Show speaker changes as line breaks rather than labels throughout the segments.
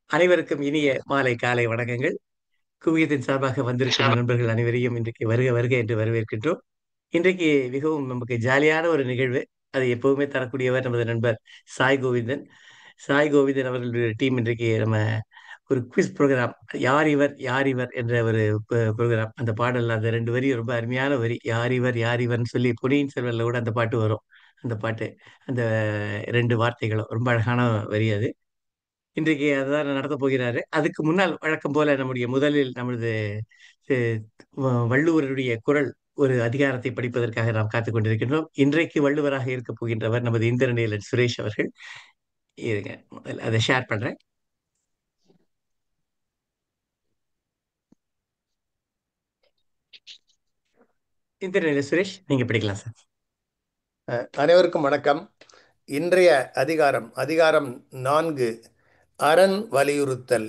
அனைவருக்கும் இனிய மாலை காலை வணக்கங்கள். குவியத்தின் சார்பாக வந்திருக்கும் நண்பர்கள் அனைவரையும் இன்றைக்கு வருக வருக என்று வரவேற்கின்றோம். இன்றைக்கு மிகவும் நமக்கு ஜாலியான ஒரு நிகழ்வு. அதை எப்பவுமே தரக்கூடியவர் நமது நண்பர் சாய் கோவிந்தன். சாய் கோவிந்தன் அவர்களுடைய டீம் இன்றைக்கு நம்ம ஒரு குவிஸ் ப்ரோக்ராம், யார் இவர் யார் இவர் என்ற ஒரு ப்ரோக்ராம். அந்த பாடல், அந்த ரெண்டு வரி ரொம்ப அருமையான வரி. யார் இவர் யார் இவர்னு சொல்லி பொன்னியின் செல்வன்ல கூட அந்த பாட்டு வரும். அந்த பாட்டு, அந்த ரெண்டு வார்த்தைகளும் ரொம்ப அழகான வரி அது. இன்றைக்கு அதான் நடத்தப் போகிறாரு. அதுக்கு முன்னால் வழக்கம் போல நம்முடைய முதலில் நமது அஹ், வள்ளுவருடைய குறள் ஒரு அதிகாரத்தை படிப்பதற்காக நாம் காத்துக் கொண்டிருக்கின்றோம். இன்றைக்கு வள்ளுவராக இருக்கப் போகின்றவர் நமது இந்திரநீலன் சுரேஷ் அவர்கள். இருங்க, முதல்ல அதை ஷேர் பண்றேன். இந்திரநீலன் சுரேஷ், நீங்க படிக்கலாம் சார்.
அனைவருக்கும் வணக்கம். இன்றைய அதிகாரம் 4, அரண் வலியுறுத்தல்.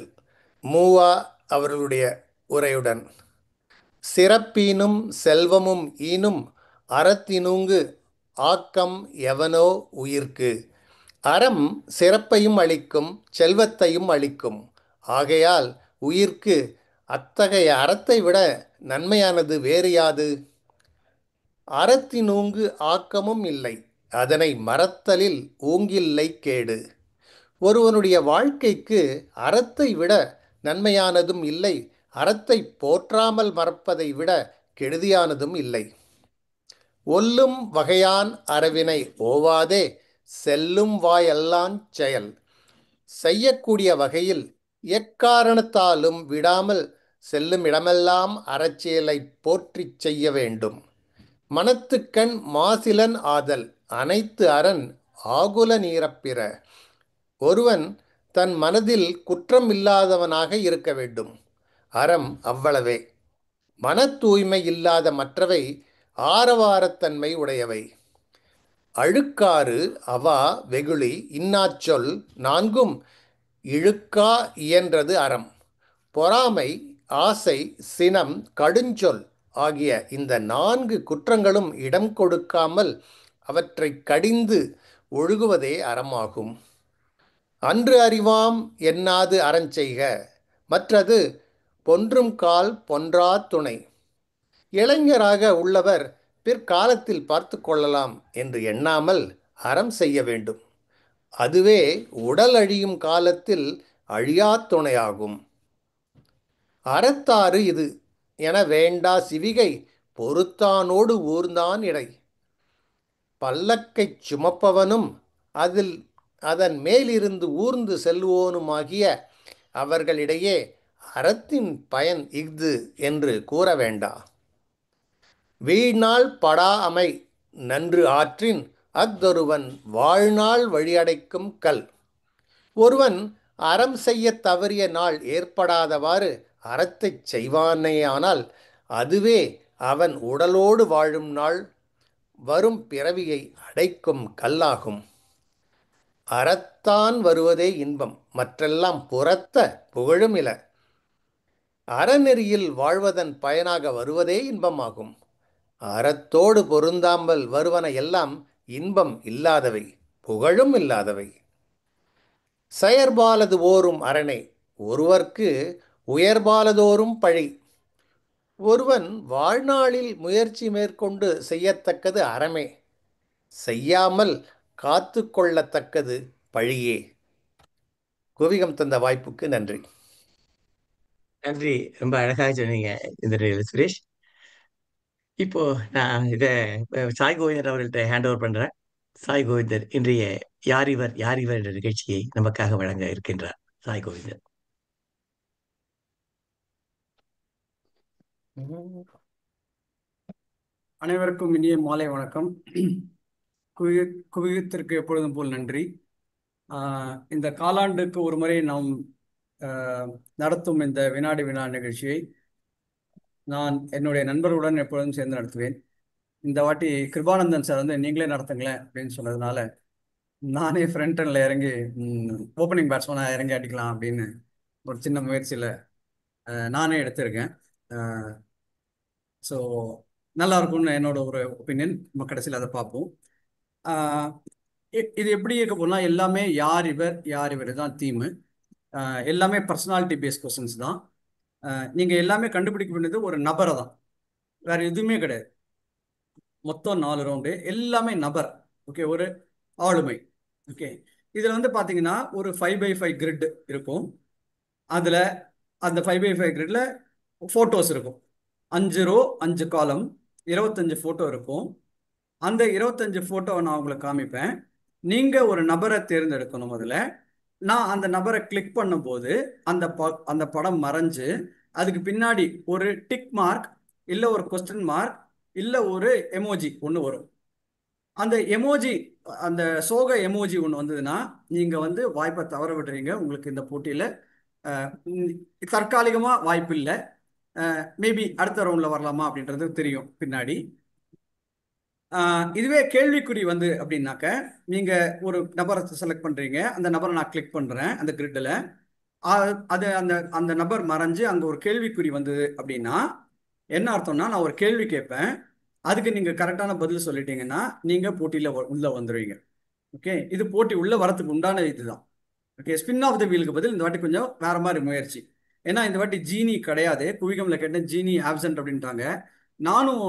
மூவா அவர்களுடைய உரையுடன். சிறப்பீனும் செல்வமும் ஈனும் அறத்தினூங்கு ஆக்கம் எவனோ உயிர்க்கு. அறம் சிறப்பையும் அளிக்கும், செல்வத்தையும் அளிக்கும். ஆகையால் உயிர்க்கு அத்தகைய அறத்தை விட நன்மையானது வேறு யாது? அறத்தினூங்கு ஆக்கமும் இல்லை, அதனை மறத்தலில் ஊங்கில்லை கேடு. ஒருவனுடைய வாழ்க்கைக்கு அறத்தை விட நன்மையானதும் இல்லை, அறத்தை போற்றாமல் மறப்பதை விட கெடுதியானதும் இல்லை. ஒல்லும் வகையான் அறவினை ஓவாதே, செல்லும் வாயல்லான் செயல். செய்யக்கூடிய வகையில் எக்காரணத்தாலும் விடாமல் செல்லும் இடமெல்லாம் அறச்செயலை போற்றிச் செய்ய வேண்டும். மனத்துக்கண் மாசிலன் ஆதல், அனைத்து அரண் ஆகுல நீரப்பிற. ஒருவன் தன் மனதில் குற்றம் இல்லாதவனாக இருக்க வேண்டும். அறம் அவ்வளவே. மன தூய்மை இல்லாத மற்றவை ஆரவாரத்தன்மை உடையவை. அழுக்காறு, அவா, வெகுளி, இன்னாச்சொல் நான்கும் இழுக்கா இயன்றது அறம். பொறாமை, ஆசை, சினம், கடுஞ்சொல் ஆகிய இந்த 4 குற்றங்களும் இடம் கொடுக்காமல் அவற்றை கடிந்து ஒழுகுவதே அறமாகும். அன்று அறிவாம் என்னாது அறஞ்செய்க, மற்றது பொன்றும் கால் பொன்றா துணை. இளைஞராக உள்ளவர் பிற்காலத்தில் பார்த்து கொள்ளலாம் என்று எண்ணாமல் அறம் செய்ய வேண்டும். அதுவே உடல் அழியும் காலத்தில் அழியா துணையாகும். அறத்தாறு இது என வேண்டா சிவிகை, பொறுத்தானோடு ஊர்ந்தான் இடை. பல்லக்கைச் சுமப்பவனும் அதில் அதன் மேலிருந்து ஊர்ந்து செல்வோனுமாகிய அவர்களிடையே அறத்தின் பயன் இஃது என்று கூற வேண்டா. வீழ்நாள் படா அமை நன்று ஆற்றின் அஃதொருவன் வாழ்நாள் வழியடைக்கும் கல். ஒருவன் அறம் செய்யத் தவறிய நாள் ஏற்படாதவாறு அறத்தைச் செய்வானேயானால் அதுவே அவன் உடலோடு வாழும் நாள் வரும் பிறவியை அடைக்கும் கல்லாகும். அறத்தான் வருவதே இன்பம், மற்றெல்லாம் புறத்த புகழுமில. அறநெறியில் வாழ்வதன் பயனாக வருவதே இன்பமாகும். அறத்தோடு பொருந்தாமல் வருவன எல்லாம் இன்பம் இல்லாதவை, புகழும் இல்லாதவை. செயற்பாலது ஓரும் அரணே, ஒருவர்க்கு உயர்பாலதோறும் பழி. ஒருவன் வாழ்நாளில் முயற்சி மேற்கொண்டு செய்யத்தக்கது அறமே, செய்யாமல் காத்து கொள்ளத்தக்கது பழியே. குவிகம் தந்த வாய்ப்புக்கு நன்றி.
நன்றி, ரொம்ப அழகாக சொன்னீங்க இந்திரநீலன் சுரேஷ். இப்போ நான் இதை சாய் கோவிந்தன் அவர்கள்ட்ட ஹேண்ட் ஓவர் பண்றேன். சாய் கோவிந்தன் இன்றைய யார் இவர் யார் இவர் என்ற நிகழ்ச்சியை நமக்காக வழங்க இருக்கின்றார். சாய் கோவிந்தன்.
அனைவருக்கும் இனிய மாலை வணக்கம். குவியத்திற்கு எப்பொழுதும் போல் நன்றி. இந்த காலாண்டுக்கு ஒரு முறை நாம் நடத்தும் இந்த வினாடி வினா நிகழ்ச்சியை நான் என்னுடைய நண்பர்களுடன் எப்பொழுதும் சேர்ந்து நடத்துவேன். இந்த வாட்டி கிருபானந்தன் சார் வந்து நீங்களே நடத்துங்களேன் அப்படின்னு சொன்னதுனால நானே ஃப்ரண்ட் எண்டில் இறங்கி ஓப்பனிங் பேட்ஸ்மேனாக இறங்கி அடிக்கலாம் அப்படின்னு ஒரு சின்ன முயற்சியில் நானே எடுத்திருக்கேன். ஸோ நல்லா இருக்கும்னு என்னோட ஒரு ஒப்பீனியன். நம்ம கடைசியில் அதை பார்ப்போம். இது எப்படி இருக்க போனால் எல்லாமே யார் இவர் தான் தீமு. எல்லாமே பர்சனாலிட்டி பேஸ்ட் கொஸ்டின்ஸ் தான். நீங்கள் எல்லாமே கண்டுபிடிக்க வேண்டியது ஒரு நபரை தான், வேற எதுவுமே கிடையாது. மொத்தம் 4 ரவுண்டு எல்லாமே நபர். ஓகே, ஒரு ஆளுமை. ஓகே, இதில் வந்து பார்த்தீங்கன்னா ஒரு 5x5 கிரிட் இருக்கும். அதில் அந்த 5x5 கிரிட்ல ஃபோட்டோஸ் இருக்கும். 5 ரோ 5 காலம், 25 ஃபோட்டோ இருக்கும். அந்த 25 ஃபோட்டோவை நான் உங்களுக்கு காமிப்பேன். நீங்கள் ஒரு நபரை தேர்ந்தெடுக்கணும். முதல்ல நான் அந்த நபரை கிளிக் பண்ணும்போது அந்த படம் மறைஞ்சு அதுக்கு பின்னாடி ஒரு டிக் மார்க் இல்லை ஒரு கொஸ்டின் மார்க் இல்லை ஒரு எமோஜி ஒன்று வரும். அந்த எமோஜி, அந்த சோக எமோஜி ஒன்று வந்ததுன்னா நீங்கள் வந்து வாய்ப்பை தவற விடுறீங்க. உங்களுக்கு இந்த போட்டியில் தற்காலிகமாக வாய்ப்பு இல்லை. மேபி அடுத்த ரவுண்டில் வரலாமா அப்படின்றது தெரியும் பின்னாடி. இதுவே கேள்விக்குறி வந்து அப்படின்னாக்க நீங்கள் ஒரு நபரை செலக்ட் பண்ணுறீங்க. அந்த நபரை நான் கிளிக் பண்ணுறேன் அந்த கிரிட்டில். அது அந்த அந்த நபர் மறைஞ்சு அங்கே ஒரு கேள்விக்குறி வந்தது அப்படின்னா என்ன அர்த்தம்னா, நான் ஒரு கேள்வி கேட்பேன், அதுக்கு நீங்கள் கரெக்டான பதில் சொல்லிட்டீங்கன்னா நீங்கள் போட்டியில் உள்ளே வந்துடுவீங்க. ஓகே, இது போட்டி உள்ளே வரத்துக்கு உண்டான இதுதான். ஓகே, ஸ்பின் ஆஃப் த வீலுக்கு பதில் இந்த வாட்டி கொஞ்சம் வேற மாதிரி முயற்சி. ஏன்னா இந்த வாட்டி ஜீனி கிடையாது. குவிகமில் கேட்டேன் ஜீனி ஆப்சென்ட் அப்படின்ட்டாங்க. நானும்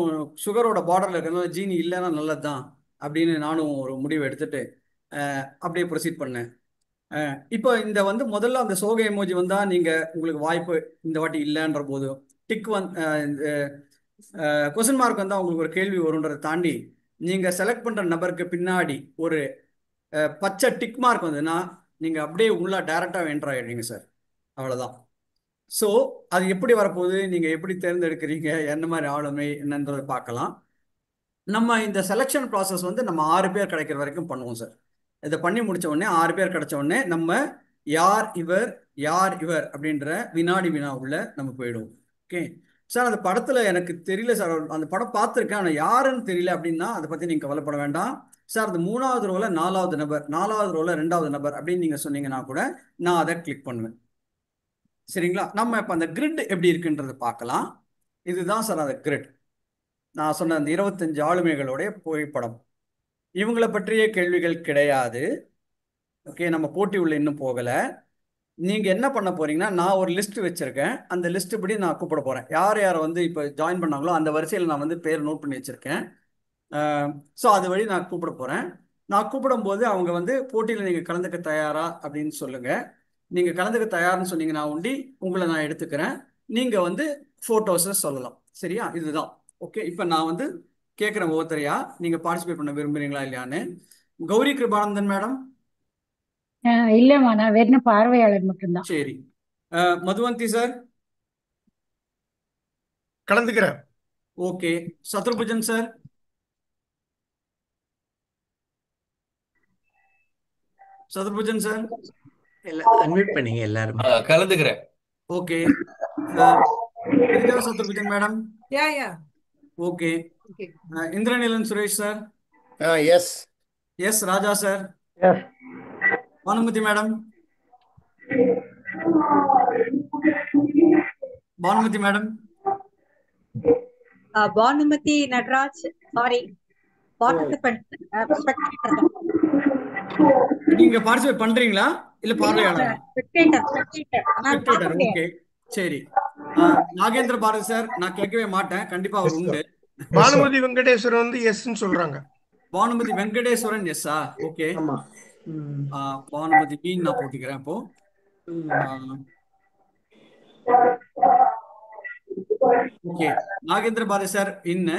சுகரோட பார்டரில் இருக்கிறதுனால ஜீனி இல்லைன்னா நல்லது தான் அப்படின்னு நானும் ஒரு முடிவு எடுத்துட்டு அப்படியே ப்ரொசீட் பண்ணேன். இப்போ இந்த வந்து முதல்ல அந்த சோக எமோஜி வந்தால் நீங்கள் உங்களுக்கு வாய்ப்பு இந்த வாட்டி இல்லைன்ற போது, டிக் கொஸ்டின் மார்க் வந்தால் உங்களுக்கு ஒரு கேள்வி வரும்ன்றதை தாண்டி நீங்கள் செலக்ட் பண்ணுற நபருக்கு பின்னாடி ஒரு பச்சை டிக் மார்க் வந்ததுன்னா நீங்கள் அப்படியே உள்ள டைரெக்டாக என்டர் ஆகிடுறீங்க சார். அவ்வளோதான். ஸோ அது எப்படி வரப்போகுது, நீங்கள் எப்படி தேர்ந்தெடுக்கிறீங்க, என்ன மாதிரி ஆளுமை என்னன்றதை பார்க்கலாம். நம்ம இந்த செலெக்ஷன் ப்ராசஸ் வந்து நம்ம 6 பேர் கிடைக்கிற வரைக்கும் பண்ணுவோம் சார். இதை பண்ணி முடிச்ச உடனே 6 பேர் கிடைச்ச உடனே நம்ம யார் இவர் யார் இவர் அப்படின்ற வினாடி வினா உள்ள நம்ம போயிடுவோம். ஓகே சார், அந்த படத்தில் எனக்கு தெரியல சார், அந்த படம் பார்த்துருக்கேன் ஆனால் யாருன்னு தெரியல அப்படின்னா அதை பற்றி நீங்கள் கவலைப்பட வேண்டாம் சார். அந்த 3வது ரோல 4வது நபர், 4வது ரோல 2வது நபர் அப்படின்னு நீங்கள் சொன்னீங்கன்னா கூட நான் அதை கிளிக் பண்ணுவேன். சரிங்களா? நம்ம இப்போ அந்த கிரிட் எப்படி இருக்குன்றதை பார்க்கலாம். இதுதான் சார் அந்த கிரிட். நான் சொன்ன அந்த 25 ஆளுமைகளுடைய புகைப்படம். இவங்களை பற்றிய கேள்விகள் கிடையாது. ஓகே, நம்ம போட்டி உள்ள இன்னும் போகலை. நீங்கள் என்ன பண்ண போறீங்கன்னா, நான் ஒரு லிஸ்ட் வச்சுருக்கேன். அந்த லிஸ்ட் படி நான் கூப்பிட போகிறேன். யார் யார் வந்து இப்போ ஜாயின் பண்ணாங்களோ அந்த வரிசையில் நான் வந்து பேர் நோட் பண்ணி வச்சுருக்கேன். ஸோ அது வழி நான் கூப்பிட போகிறேன். நான் கூப்பிடும்போது அவங்க வந்து போட்டியில் நீங்கள் கலந்துக்க தயாரா அப்படின்னு சொல்லுங்கள். நீங்கள் கலந்துக்க தயார்னு சொன்னீங்கன்னா உண்டி உங்களை நான் எடுத்துக்கிறேன். நீங்கள் வந்து ஃபோட்டோஸை சொல்லலாம். சரியா? இதுதான். ஓகே, இப்போ நான் வந்து கேட்குறேன் ஒவ்வொருத்தரையா, நீங்கள் பார்ட்டிசிபேட் பண்ண விரும்புகிறீங்களா இல்லையான்னு. கௌரி கிருபானந்தன் மேடம்.
இல்லம்மா, நான் வெறும் பார்வையாளர் மட்டும்தான்.
சரி. மதுவந்தி சார்.
கலந்துக்கிறேன்.
Okay. Sathrubujan sir. Sathrubujan sir
unmute பண்ணீங்க எல்லாரும்.
கலந்துக்கிறேன்.
Okay. Sathrubujan madam. Okay. Indraneelan Suresh sir.
S.
S. Raja sir. Bhanumathi madam. Bhanumathi madam.
Bhanumathi Natraj. Sorry,
நீங்க பார்ட்டிசிபேட் பண்றீங்களா இல்ல பார்வையாளர்? ஓகே, சரி. நாகேந்திர பாரதி சார், நான் கேட்கவே மாட்டேன், கண்டிப்பா அவர் உண்டு.
பானுமதி வெங்கடேஸ்வரன் வந்து எஸ்ன்னு சொல்றாங்க.
பானுமதி வெங்கடேஸ்வரன் எஸ்ஸா? ஓகே. பானுமதி மீன் நான் போட்டுக்கிறேன் இப்போ. ஓகே, நாகேந்திர பாரதி சார் இன்னு.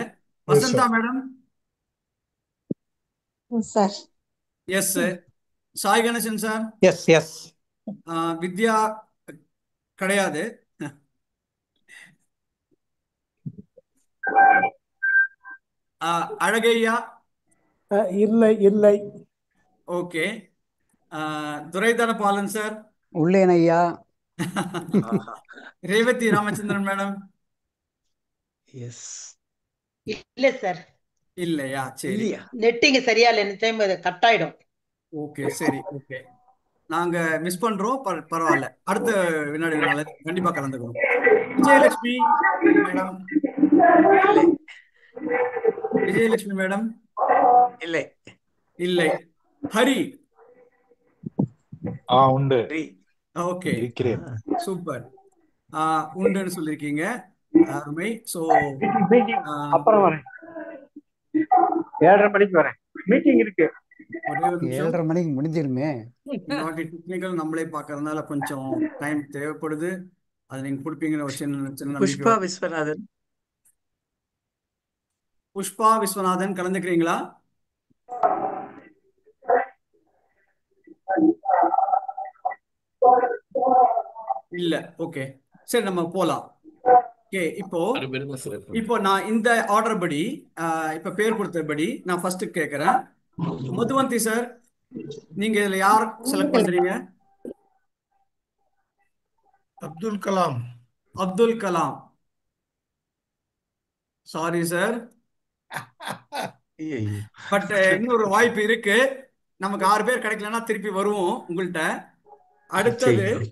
Vasantha madam.
Sir
yes. Sai Ganesan sir.
S yes.
Vidya கிடையாது. அழகையா?
இல்லை இல்லை.
ஓகே. துரைதனபாலன் சார்.
உள்ளேன் ஐயா.
ரேவதி ராமச்சந்திரன் மேடம்.
எஸ்.
இல்ல சார்.
இல்லையா? சரி.
நெட்டிங்க சரியா இல்ல, இந்த டைம் கட் ஆயிடும்.
ஓகே, சரி. ஓகே, நாங்க மிஸ் பண்றோம், பரவாயில்ல. அடுத்த வினாடி வினால கண்டிப்பா கலந்துக்கணும். விஜயலட்சுமி மேடம். விஜயலட்சுமி மேடம்.
இல்லை.
இல்லை. ஹரி.
உண்டு.
ஓகே,
இருக்கிறேன்.
சூப்பர். உண்டுன்னு சொல்லியிருக்கீங்க. அருமை. ஸோ
அப்புறம் வரேன், 7:30 மணிக்கு வரேன், மீட்டிங் இருக்கு.
ஒரே ஒரு நிமிஷம்.
7:30 மணிக்கு முடிஞ்சிருமே.
இந்த வாட்டி டெக்னிக்கல் நம்மளே பார்க்கறதுனால கொஞ்சம் டைம் தேவைப்படுது. அதை நீங்க கொடுப்பீங்கன்னு ஒரு சின்ன சின்ன நம்பிக்கை.
புஷ்பா விஸ்வநாதன்.
புஷ்பா விஸ்வநாதன் கலந்துக்கிறீங்களா? இல்ல. ஓகே, சரி, நம்ம போலாம். ஓகே, இப்போ நான் இந்த ஆர்டர் படி இப்ப பேர் கொடுத்தபடி நான் ஃபர்ஸ்ட் கேட்கிறேன். மதுவந்தி சார், நீங்க இதுல யார் செலக்ட் பண்றீங்க?
அப்துல் கலாம்.
அப்துல் கலாம். சாரி சார்,
ஐயையோ.
பட் இன்னொரு வாய்ப்பு இருக்கு. நமக்கு 6 பேர் கிடைக்கலன்னா திருப்பி வருவோம் உங்கள்கிட்ட. அடுத்தது
சரி.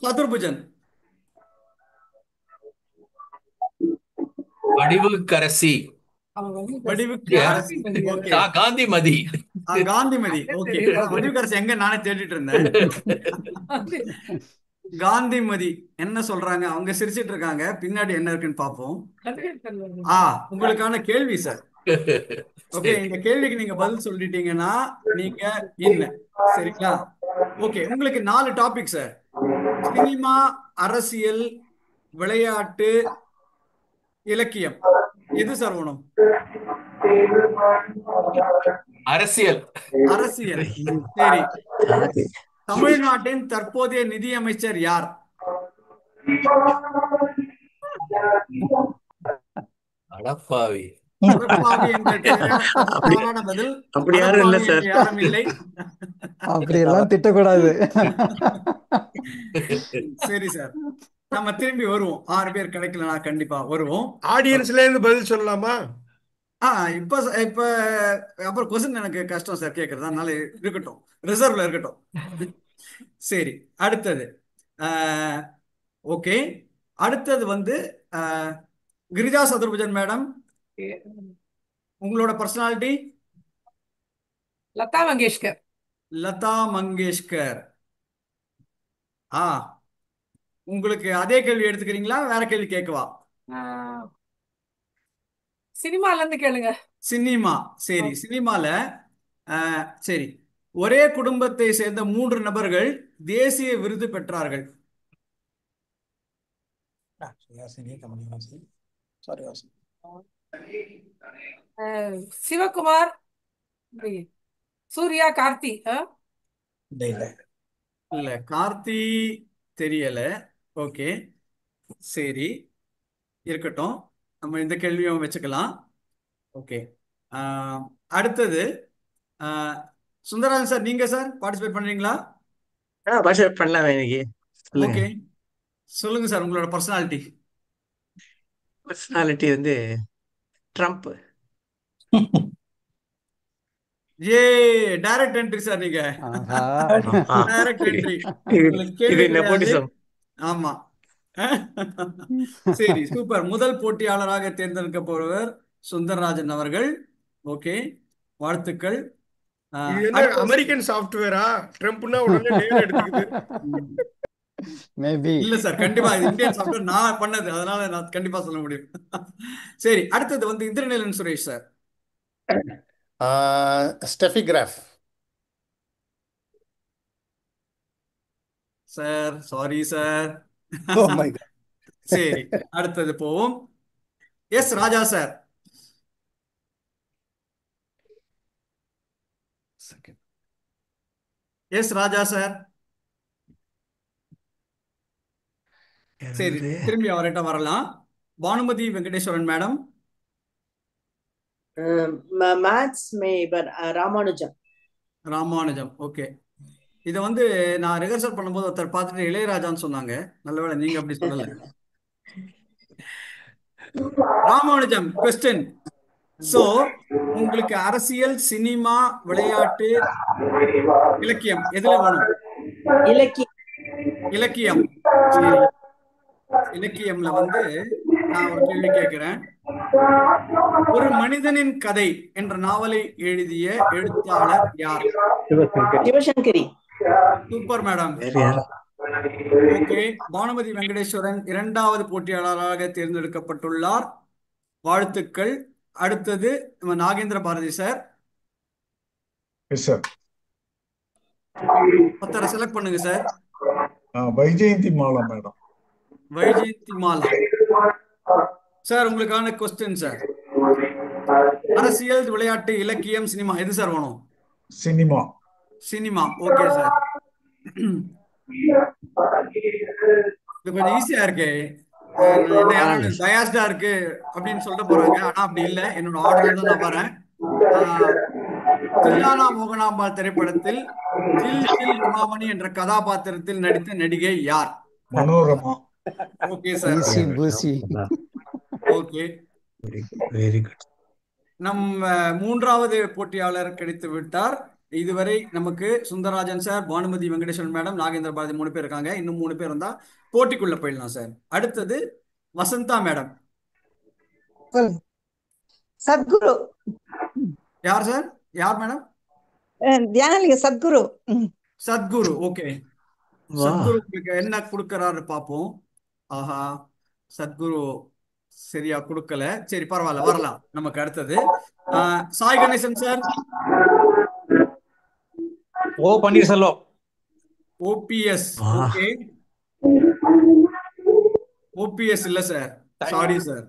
சதுர்புஜன்.
வடிவுக்கரசி.
வடிவுக்கரசி. ஓகே,
காந்திமதி.
காந்திமதி. ஓகே, வடிவுக்கரசி எங்க நானே தேடிட்டு இருந்தேன். காந்திமதி என்ன சொல்றாங்க? அவங்க சிரிச்சிட்டு இருக்காங்க. பின்னாடி என்ன இருக்குன்னு பார்ப்போம். உங்களுக்கான கேள்வி சார். ஓகே, இந்த கேள்விக்கு நீங்க பதில் சொல்லிட்டீங்கன்னா நீங்க இல்ல, சரிங்களா? ஓகே, உங்களுக்கு 4 டாபிக் சார். சினிமா, அரசியல், விளையாட்டு, இலக்கியம். எது சார் வேணும்?
அரசியல்.
அரசியல். சரி. தமிழ்நாட்டின் தற்போதைய நிதியமைச்சர் யார்?
அடப்பாவி.
அடப்பாவி என்ற தவறான பதில்.
அப்படி யாரும் இல்ல
அடப்பாவி
சார்.
என்று யாரும் இல்லை.
அப்படி எல்லாம் திட்டக்கூடாது.
சரி சார், நம்ம திரும்பி வருவோம். 6 பேர் கிடைக்கலனா கண்டிப்பா வருவோம்.
ஆடியன்ஸ்ல இருந்து பதில் சொல்லலாமா?
இப்ப அப்புறம் கொஸ்டின் எனக்கு கஷ்டம் சார் கேட்கறது, அதனால இருக்கட்டும், ரிசர்வ்ல இருக்கட்டும். சரி, அடுத்தது ஓகே, அடுத்தது வந்து கிரிஜா சதுர்புஜன் மேடம், உங்களோட பர்சனாலிட்டி?
லதா மங்கேஷ்கர்.
லதா மங்கேஷ்கர். உங்களுக்கு அதே கேள்வி எடுத்துக்கிறீங்களா, வேற கேள்வி கேட்கவா?
சினிமால இருந்து கேளுங்க.
சினிமா. சரி, சினிமால சரி, ஒரே குடும்பத்தை சேர்ந்த 3 நபர்கள் தேசிய விருது பெற்றார்கள்.
சிவகுமார், சூர்யா, கார்த்தி.
இல்ல, கார்த்தி தெரியல. ஓகே, சரி, இருக்கட்டும், நம்ம இந்த கேள்வியும் வச்சுக்கலாம். ஓகே, அடுத்தது சுந்தரராஜன் சார், நீங்க சார் பார்ட்டிசிபேட் பண்றீங்களா?
பார்ட்டிசிபேட் பண்ணலாம் இன்னைக்கு. சொல்லுங்க.
ஓகே, சொல்லுங்க சார் உங்களோட பர்சனாலிட்டி.
பர்சனாலிட்டி வந்து ட்ரம்ப்.
டைரக்ட் என்ட்ரி சார், நீங்க
ஆஹா.
Direct entry.
இது நெப்போட்டிசம்.
ஆமா. சரி, சூப்பர். முதல் போட்டியாளராக தேர்ந்தெடுக்கப்படுவர் சுந்தரராஜன் அவர்கள். ஓகே, வாழ்த்துக்கள்.
அமெரிக்கன் சாஃப்ட்வேரா? ட்ரம்ப்னா உடனே நேரா எடுத்துக்குது.
மேபி
இல்ல சார், கண்டிப்பா இது இந்தியன் சாஃப்ட்வேர், நான் பண்ணது, அதனால நான் கண்டிப்பா சொல்ல முடியும். சரி, அடுத்தது வந்து Indraneelan Suresh sir.
Steffi Graf.
Sir, sorry sir.
Oh my God.
சரி, அடுத்தது போவோம். S Raja sir. S Raja sir. சரி, திரும்பி அவர்கிட்ட வரலாம். Bhanumathi Venkateswaran madam.
Maths Ramanujam.
Ramanujam. Okay, இதை வந்து நான் ரிஹர்சல் பண்ணும்போது ஒருத்தர் பார்த்துட்டு இளையராஜான்னு சொன்னாங்க. நல்லவேளை நீங்க அப்படி சொல்லல. ராமானுஜம் கொஸ்டின். சோ உங்களுக்கு அரசியல், சினிமா, விளையாட்டு, இலக்கியம் எதுல வேணும்? இலக்கியம். சரி, இலக்கியம்ல வந்து நான் ஒரு கேள்வி கேட்கிறேன். ஒரு மனிதனின் கதை என்ற நாவலை எழுதிய எழுத்தாளர் யார்?
சிவசங்கரி.
Super madam.
வேற யாரு?
ஓகே, பானுமதி வெங்கடேஸ்வரன் இரண்டாவது போட்டியாளராக தேர்ந்தெடுக்கப்பட்டுள்ளார். வாழ்த்துக்கள். அடுத்தது நம்ம Nagendra Bharathi sir.
Yes sir.
ஒருத்தரை செலக்ட் பண்ணுங்க sir.
Vyjayanthi Mala madam.
Vyjayanthi Mala sir. உங்களுக்கான கொஸ்டின் சார். அரசியல், விளையாட்டு, இலக்கியம், சினிமா, எது சார் வேணும்?
சினிமா.
சினிமா. Okay sir. இது கொஞ்சம் ஈஸியா இருக்கு. என்ன யாரும் பயாஸ்டா இருக்கு அப்படின்னு சொல்லிட்டு போறாங்க. ஆனா அப்படி இல்லை, என்னோட ஆர்டர் தான் நான் வரேன். தில்லானா மோகனாம்பாள் திரைப்படத்தில் ஜில் ஜில் உமாமணி என்ற கதாபாத்திரத்தில் நடித்த நடிகை யார்?
Manorama.
Okay sir.
Easy peasy.
Okay,
very good.
நம்ம மூன்றாவது போட்டியாளர் கிடைத்து விட்டார். இதுவரை நமக்கு சுந்தரராஜன் சார், பானுமதி வெங்கடேஸ்வரன் மேடம், நாகேந்திர பாரதி 3 பேர் இருக்காங்க. இன்னும் 3 பேர் இருந்தா போட்டிக்குள்ள போயிடலாம் சார். அடுத்தது வசந்தா மேடம்.
சத்குரு.
யார் சார்? யார் மேடம்?
தியானலிங்க சத்குரு.
சத்குரு. ஓகே,
வா.
சத்குரு உங்களுக்கு என்ன கொடுக்கறாரு பாப்போம். ஆஹா, சத்குரு சரியா கொடுக்கல. சரி, பரவாயில்ல, வரலாம். நமக்கு அடுத்தது சாய் கணேசன் சார்.
ஓ பன்னீர்செல்வம்.
ஓபிஎஸ்.
வா.
ஓகே, ஓபிஎஸ் இல்ல சார், சாரி சார்.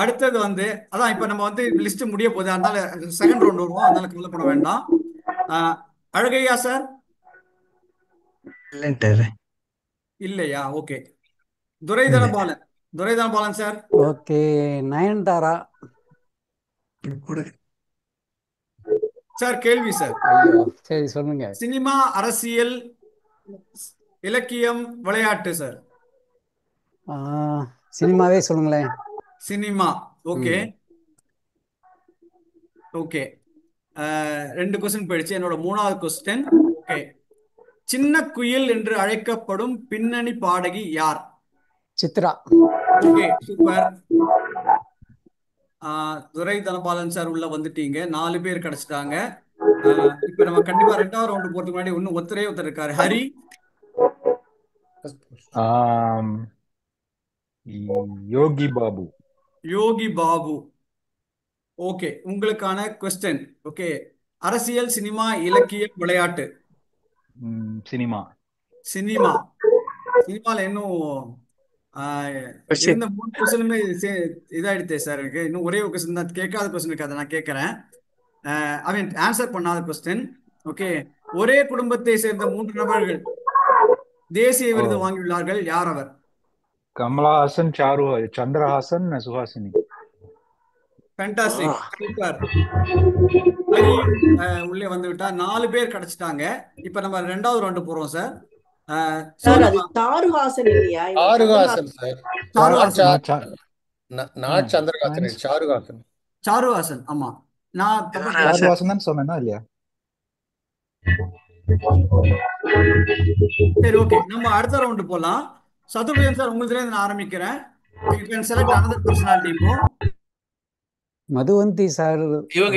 அடுத்தது வந்து அதான் இப்ப நம்ம வந்து லிஸ்ட் முடிய போகுது, அதனால செகண்ட் ரவுண்ட் வருவோம், அதனால கவலைப்பட வேண்டாம். அழகையா சார்.
இல்லன்ட்டாரு.
இல்லையா? Okay. Duraidhanapalan. Duraidhanapalan sir.
Okay, Nayanthara.
Sir கேள்வி சார்.
ஐயோ, சரி சொல்லுங்க.
சினிமா, அரசியல், இலக்கியம், விளையாட்டு சார்.
சினிமாவே சொல்லுங்களேன்.
சினிமா. Okay, okay. 2 கொஸ்டின் போயிடுச்சு. என்னோட 3வது கொஸ்டின். ஓகே, சின்ன குயில் என்று அழைக்கப்படும் பின்னணி பாடகி யார்?
Chithra.
Okay, super. Durai Dhanapalan sir உள்ள வந்துட்டீங்க. 4 பேர் கிடைச்சிட்டாங்க. இப்ப நம்ம கண்டிப்பா 2வது ரவுண்டு போறதுக்கு முன்னாடி இன்னும் ஒருத்தர் இருக்காரு. ஹரி.
யோகி பாபு.
யோகி பாபு. ஓகே, உங்களுக்கான கொஸ்டின். ஓகே, அரசியல், சினிமா, இலக்கியம், விளையாட்டு.
சினிமா.
சினிமா. சினிமால இன்னும் இருந்த 3 கொஸ்டினுமே இதாயிடுத்தே சார். எனக்கு இன்னும் ஒரே ஒரு கொஸ்டின் தான், கேட்காத கொஸ்டின் இருக்கு, அதை நான் கேட்கறேன். அவன் ஆன்சர் பண்ணாத கொஸ்டின். ஓகே, ஒரே குடும்பத்தை சேர்ந்த 3 நபர்கள் தேசிய விருது வாங்கியுள்ளார்கள். யார் அவர்?
கமலஹாசன், சந்திரஹாசன், சுஹாசினி.
Fantastic, super. ஹரி உள்ளே வந்து விட்டா. 4 பேர் கிடைச்சிட்டாங்க. இப்ப நம்ம 2வது ரவுண்டு போறோம் சார்.
சார் அது சாருஹாசன் இல்லையா?
சாருஹாசன் சார்.
சாருஹாசன்.
நாட் சந்திரஹாசன், சாருஹாசன்.
சாருஹாசன். ஆமா, நான்
சாருஹாசன் தான் சொன்னேனா இல்லையா?
சரி, ஓகே. நம்ம அடுத்த ரவுண்டு போலாம். சதுர்புஜன் சார், உங்களுக்கு நான் ஆரம்பிக்கிறேன். You can select another personality இப்போ.
மதுவந்தி சார்.
இவங்க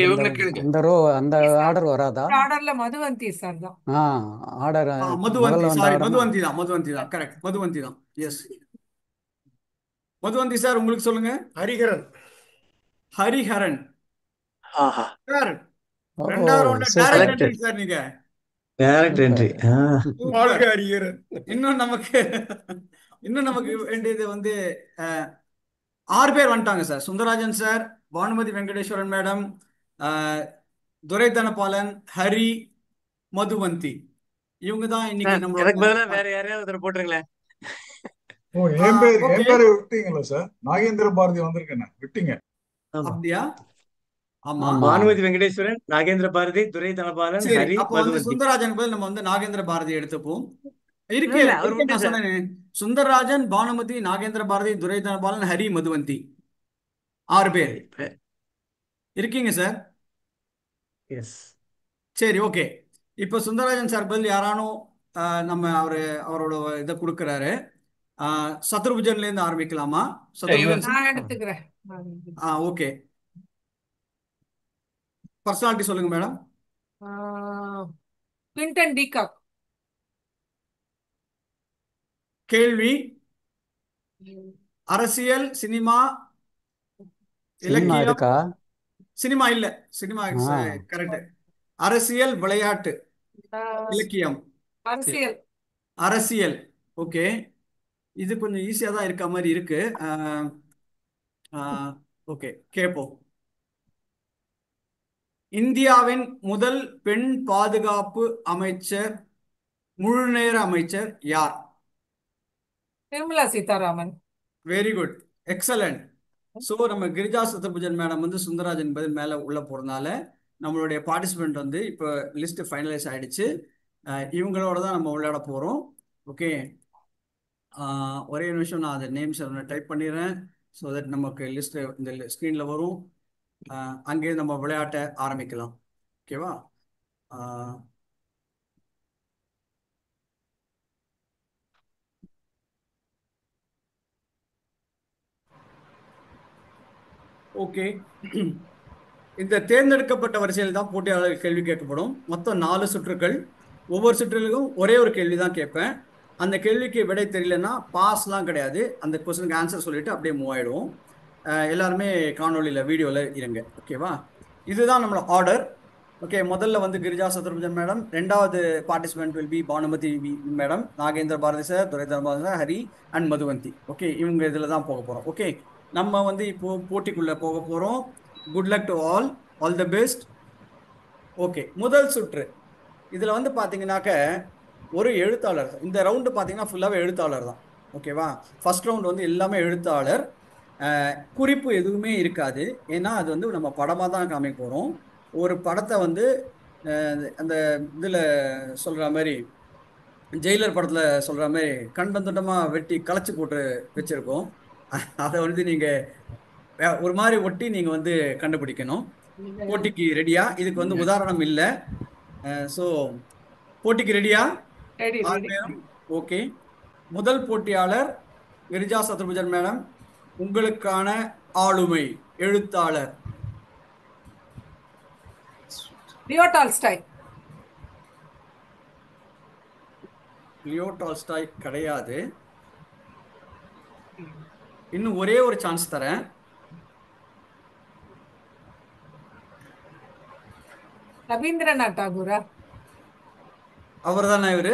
அந்த ஆர்டர் வராதா?
ஆர்டர்ல மதுவந்தி சார் தான்.
ஆர்டர்
மதுவந்தி. சாரி, மதுவந்தி தான் கரெக்ட். மதுவந்தி தான். Yes, Madhuvanthi sir. உங்களுக்கு சொல்லுங்க.
ஹரிஹரன்.
ஹரிஹரன் சார். 2வது ரவுண்ட் டைரக்ட் என்ட்ரி சார். நீங்க
டைரக்ட் என்ட்ரி.
ஹரிஹரன்.
இன்னும் நமக்கு வேண்டியது வந்து 6 பேர் வந்துட்டாங்க sir. Sundararajan sir, Bhanumathi Venkateswaran madam, Durai Dhanapalan, Hari, Madhuvanthi. இவங்க தான் இன்னைக்கு
எனக்கு பதிலா வேற யாரையாவது ஒருத்தர் போட்டுருங்களேன்.
என் பேரு விட்டீங்களா சார்? நாகேந்திர பாரதி வந்திருக்கேன், விட்டீங்க.
அப்படியா? ஆமா,
பானுமதி வெங்கடேஸ்வரன், நாகேந்திர பாரதி, துரை தனபாலன், ஹரி, மதுவந்தி.
சுந்தரராஜன் பதில் நம்ம வந்து நாகேந்திர பாரதி எடுத்துப்போம். சுந்தரராஜன், பானுமதி, நாகேந்திர பாரதி, துரை தனபாலன், ஹரி, மதுவந்தி. 6 பேர் இருக்கீங்க சார்.
எஸ்.
சரி, ஓகே. இப்போ சுந்தரராஜன் சார் பதில் யாரானும் நம்ம அவரோட இதை கொடுக்கறாரு. சத்ருபுஜன்ல இருந்து ஆரம்பிக்கலாமா?
நான் எடுத்துக்கிறேன்.
ஓகே, பர்சனாலிட்டி சொல்லுங்க மேடம்.
Quinton de Kock.
கேள்வி: அரசியல், சினிமா,
சினிமா
இலக்கியம்.
இருக்கா?
சினிமா இல்ல, சினிமா
ஆ
கரெக்ட். அரசியல், விளையாட்டு, இலக்கியம்,
அரசியல்.
அரசியல். ஓகே, இது கொஞ்சம் ஈஸியா தான் இருக்க மாதிரி இருக்கு. ஓகே, கேட்போம். இந்தியாவின் முதல் பெண் பாதுகாப்பு அமைச்சர், முழுநேர அமைச்சர் யார்?
Nirmala Sitharaman.
Very good, excellent. So நம்ம கிரிஜா சத்புஜன் மேடம் வந்து சுந்தரராஜன் பதில் மேலே உள்ள போகிறதுனால நம்மளுடைய பார்ட்டிசிபெண்ட் வந்து இப்போ லிஸ்ட் ஃபைனலைஸ் ஆயிடுச்சு. இவங்களோட தான் நம்ம விளையாட போகிறோம். ஓகே, ஒரே நிமிஷம் நான் அந்த நேம்ஸ் டைப் பண்ணிடுறேன். ஸோ தட் நமக்கு லிஸ்ட் இந்த ஸ்க்ரீனில் வரும். அங்கே நம்ம விளையாட்டை ஆரம்பிக்கலாம். ஓகேவா? ஓகே, இந்த தேர்ந்தெடுக்கப்பட்ட வரிசையில் தான் போட்டியாளர் கேள்வி கேட்கப்படும். மொத்தம் 4 சுற்றுகள். ஒவ்வொரு சுற்றிலும் ஒரே ஒரு கேள்வி தான் கேட்பேன். அந்த கேள்விக்கு விடை தெரியலன்னா பாஸ்லாம் கிடையாது, அந்த கொஸ்டினுக்கு ஆன்சர் சொல்லிட்டு அப்படியே மூவ் ஆயிடுவோம். எல்லாருமே காணொலியில் வீடியோவில் இருங்க. ஓகேவா? இதுதான் நம்மளோட ஆர்டர். ஓகே, முதல்ல வந்து கிரிஜா சத்ருபுஜன் மேடம், ரெண்டாவது participant will be Bhanumathi madam, Nagendra Bharathi sir, Duraidhar Bharathi sir, Hari and Madhuvanthi. Okay, இவங்க இதில் தான் போக போகிறோம். ஓகே, நம்ம வந்து இப்போ போட்டிக்குள்ளே போக போகிறோம். Good luck to all the best. Okay, முதல் சுற்று. இதில் வந்து பார்த்தீங்கன்னாக்க ஒரு எழுத்தாளர். இந்த ரவுண்டு பார்த்தீங்கன்னா ஃபுல்லாகவே எழுத்தாளர் தான். ஓகேவா? ஃபர்ஸ்ட் ரவுண்ட் வந்து எல்லாமே எழுத்தாளர். குறிப்பு எதுவுமே இருக்காது, ஏன்னா அது வந்து நம்ம படமாக தான் காமிக்க போகிறோம். ஒரு படத்தை வந்து அந்த இதில் சொல்கிற மாதிரி, ஜெயிலர் படத்தில் சொல்கிற மாதிரி கண்டந்துண்டமாக வெட்டி களைச்சி போட்டு வச்சுருக்கோம். அதை வந்து நீங்கள் ஒரு மாதிரி ஒட்டி நீங்கள் வந்து கண்டுபிடிக்கணும். போட்டிக்கு ரெடியா? இதுக்கு வந்து உதாரணம் இல்லை. ஸோ போட்டிக்கு ரெடியா? ஓகே, முதல் போட்டியாளர் கிரிஜா சத்ருபுஜன் மேடம், உங்களுக்கான ஆளுமை எழுத்தாளர்.
Leo Tolstoy.
லியோ டால்ஸ்டாய் கிடையாது. இன்னும் ஒரே ஒரு சான்ஸ் தரேன்.
ரவீந்திரநாத் டாகூரா?
அவர் தானே இவரு?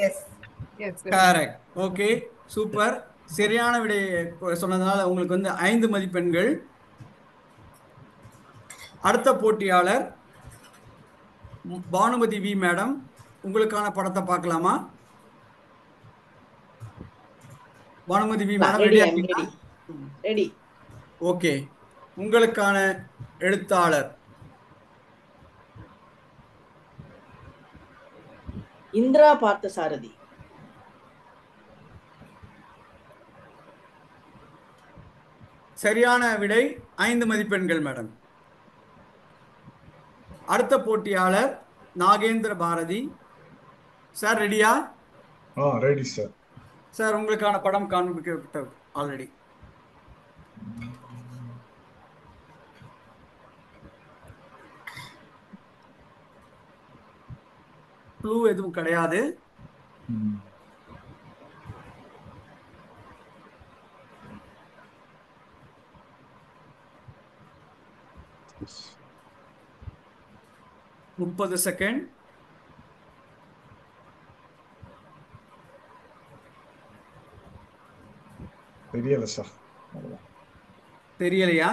எஸ்.
கரெக்ட். Okay, super. சரியான விடை சொன்னதுனால உங்களுக்கு வந்து 5 மதிப்பெண்கள். அடுத்த போட்டியாளர் பானுமதி வி மேடம், உங்களுக்கான படத்தை பார்க்கலாமா? Bhanumathi V madam
ready?
Okay, உங்களுக்கான எழுத்தாளர்
இந்திரா பார்த்தசாரதி.
சரியான விடை, 5 மதிப்பெண்கள் மேடம். அடுத்த போட்டியாளர் நாகேந்திர பாரதி சார், ரெடியா?
Ready sir.
சார், உங்களுக்கான படம் காண்பிக்கப்பட்டது ஆல்ரெடி. க்ளூ எதுவும் கிடையாது. முப்பது செகண்ட்.
தெரியல சார்.
தெரியலையா?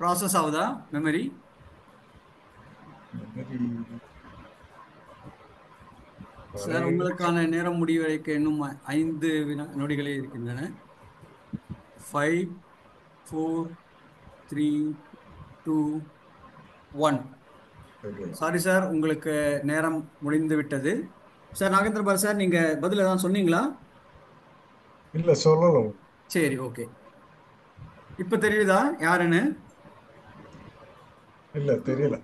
ப்ராசஸ் ஆகுதா மெமரி? சார், உங்களுக்கான நேரம் முடிவடைக்க இன்னும் 5 நொடிகளே இருக்கின்றன. 5, 4, 3, 2, 1. சாரி சார், உங்களுக்கு நேரம் முடிந்து விட்டது. சார் நாகேந்திர பாரதி சார், நீங்க பதில் ஏதாவது சொன்னீங்களா?
இல்ல, சொல்லல.
சரி, ஓகே. இப்ப தெரியுதா யாருன்னு? இல்ல, தெரியல.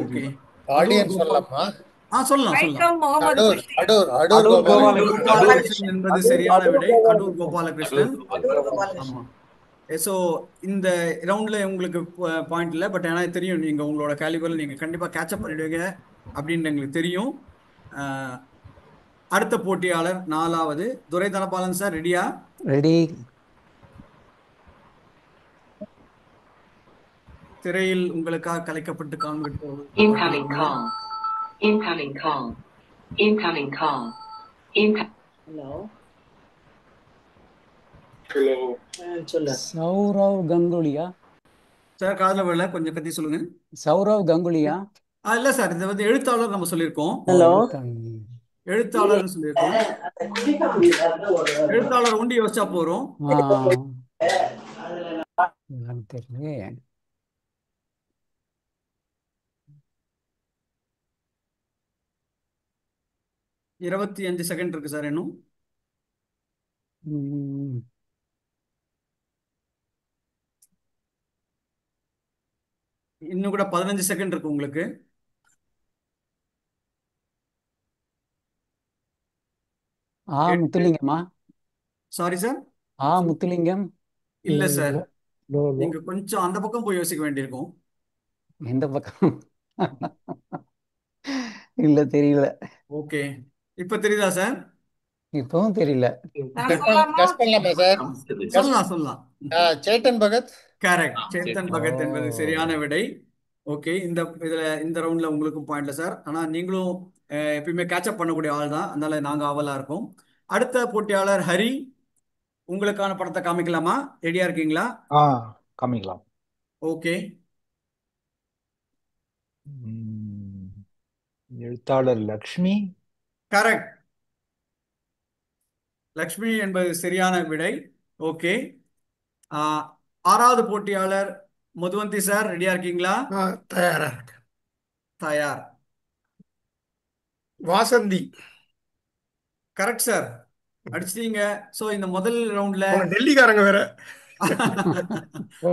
ஓகே,
ஆடியன்ஸ் சொல்லலாமா?
சொல்லலாம். என்பது சரியான விடை. கடூர் கோபாலகிருஷ்ணன். ஆமா. ஸோ இந்த ரவுண்டில் உங்களுக்கு பாயிண்ட் இல்லை, பட் எனக்கு தெரியும் நீங்கள் உங்களோட கேலிபரில் நீங்கள் கண்டிப்பாக கேட்சப் பண்ணிடுவீங்க. அப்படின்னு எங்களுக்கு தெரியும். அஹ், அடுத்த போட்டியாளர் 4வது துரை தனபாலன் சார், ரெடியா?
ரெடி.
திரையில் உங்களுக்காக கலைக்கப்பட்டு
Incoming
காண்பிக்கப்பட்டுள்ளது.
call. Incoming call. Incoming call.
Hello
hello
சொல்லு.
சௌரவ் கங்குலியா?
சார் காதுல விழல, கொஞ்சம் கத்தி சொல்லுங்க.
சௌரவ் கங்குலியா?
இல்ல சார், இது வந்து எழுத்தாளர் நம்ம சொல்லியிருக்கோம்.
ஹலோ
எழுத்தாளர்னு சொல்லியிருக்கோம். எழுத்தாளர் ஒண்டி யோசிச்சா போறோம்.
தெரியல.
25 செகண்ட் இருக்கு சார் இன்னும். இன்னும் கூட 15 செகண்ட் இருக்கு உங்களுக்கு.
முத்துலிங்கம்மா?
Sorry sir.
முத்துலிங்கம்
இல்ல சார், நீங்க கொஞ்சம் அந்த பக்கம் போய் யோசிக்க வேண்டியிருக்கும்.
எந்த பக்கம்? இல்ல, தெரியல.
ஓகே, இப்ப தெரியுதா சார்?
இப்பவும் தெரியல.
கஸ் பண்ணலாமா சார்?
சொல்லலாம்.
சேட்டன் பகத்.
கரெக்ட், சேத்தன் பகத் என்பது சரியான விடை. ஓகே, இந்த ரவுண்ட்ல உங்களுக்கும் பாயிண்ட்ல சார். ஆனா நீங்களும் எப்பயுமே கேட்சப் பண்ணக்கூடிய ஆள் தான், அதனால நாங்க ஆவலா இருக்கோம். அடுத்த போட்டியாளர் ஹரி, உங்களுக்கான படத்தை காமிக்கலாமா? ரெடியா இருக்கீங்களா?
காமிக்கலாம்.
ஓகே.
எழுத்தாளர் லக்ஷ்மி.
கரெக்ட், லக்ஷ்மி என்பது சரியான விடை. ஓகே, 6வது போட்டியாளர் மதுவந்தி சார், ரெடியா இருக்கீங்களா?
தயாரா இருக்கு.
தயார்.
வாசந்தி.
கரெக்ட் சார், அடிச்சிட்டீங்க. சோ இந்த முதல் ரவுண்ட்ல
டெல்லிக்காரங்க வேற.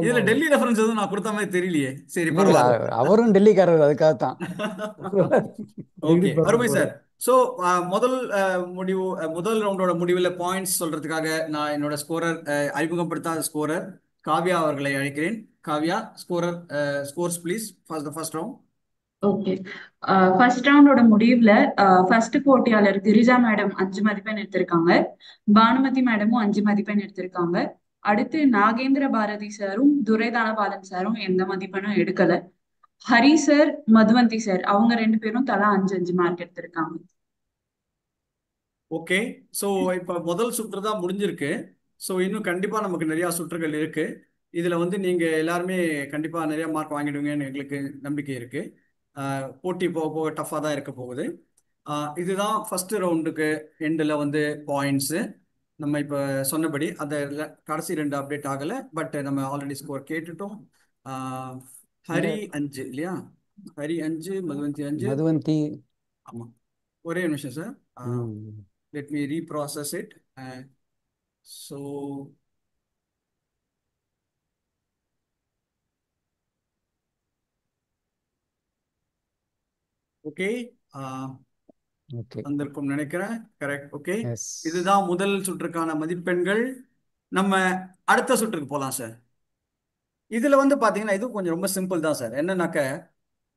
இதுல டெல்லி ரெஃபரன்ஸ் எதுவும் நான் கொடுத்த மாதிரி தெரியலையே. சரி,
இல்ல,
பரவாயில்ல.
அவரும் டெல்லிக்காரர், அதுக்காகத்தான்.
ஓகே, அருமை சார். ஸோ முதல் ரவுண்டோட முடிவில் பாயிண்ட்ஸ் சொல்றதுக்காக நான் என்னோட ஸ்கோரர், அறிமுகப்படுத்தாத ஸ்கோரர் காவ்யா அவர்களை அழைக்கிறேன். Kavya, scores please for the first round.
Okay, first ரவுண்டோட முடிவுல ஃபர்ஸ்ட் போட்டியாளர் கிரிஜா மேடம் 5 மதிப்பெண் எடுத்திருக்காங்க. பானுமதி மேடமும் 5 மதிப்பெண் எடுத்திருக்காங்க. அடுத்து நாகேந்திர பாரதி சாரும் துரை தனபாலன் சாரும் எந்த மதிப்பெண்ணும் எடுக்கல. ஹரி சார், மதுவந்தி சார், அவங்க 2 பேரும் தலா 5 மார்க் எடுத்திருக்காங்க.
ஓகே, ஸோ இப்போ முதல் சுற்று தான் முடிஞ்சிருக்கு. ஸோ இன்னும் கண்டிப்பாக நமக்கு நிறையா சுற்றுகள் இருக்கு. இதில் வந்து நீங்கள் எல்லாருமே கண்டிப்பாக நிறைய மார்க் வாங்கிடுவீங்கன்னு எங்களுக்கு நம்பிக்கை இருக்கு. போட்டி போக போக டஃப்பாக தான் இருக்க போகுது. இதுதான் ஃபர்ஸ்ட் ரவுண்டுக்கு எண்டில் வந்து பாயிண்ட்ஸு. நம்ம இப்போ சொன்னபடி அந்த கடைசி 2 அப்டேட் ஆகலை, பட் நம்ம ஆல்ரெடி ஸ்கோர் கேட்டுட்டோம். ஹரி 5 இல்லையா? ஹரி 5, மதுவந்தி 5. ஆமாம், ஒரே நிமிஷம் sir. Let me reprocess it. So okay, வந்திருக்கும் நினைக்கிறேன். கரெக்ட். ஓகே, இதுதான் முதல் சுற்றுக்கான மதிப்பெண்கள். நம்ம அடுத்த சுற்றுக்கு போகலாம் சார். இதுல வந்து பாத்தீங்கன்னா இது கொஞ்சம் ரொம்ப சிம்பிள் தான் சார். என்னன்னாக்க,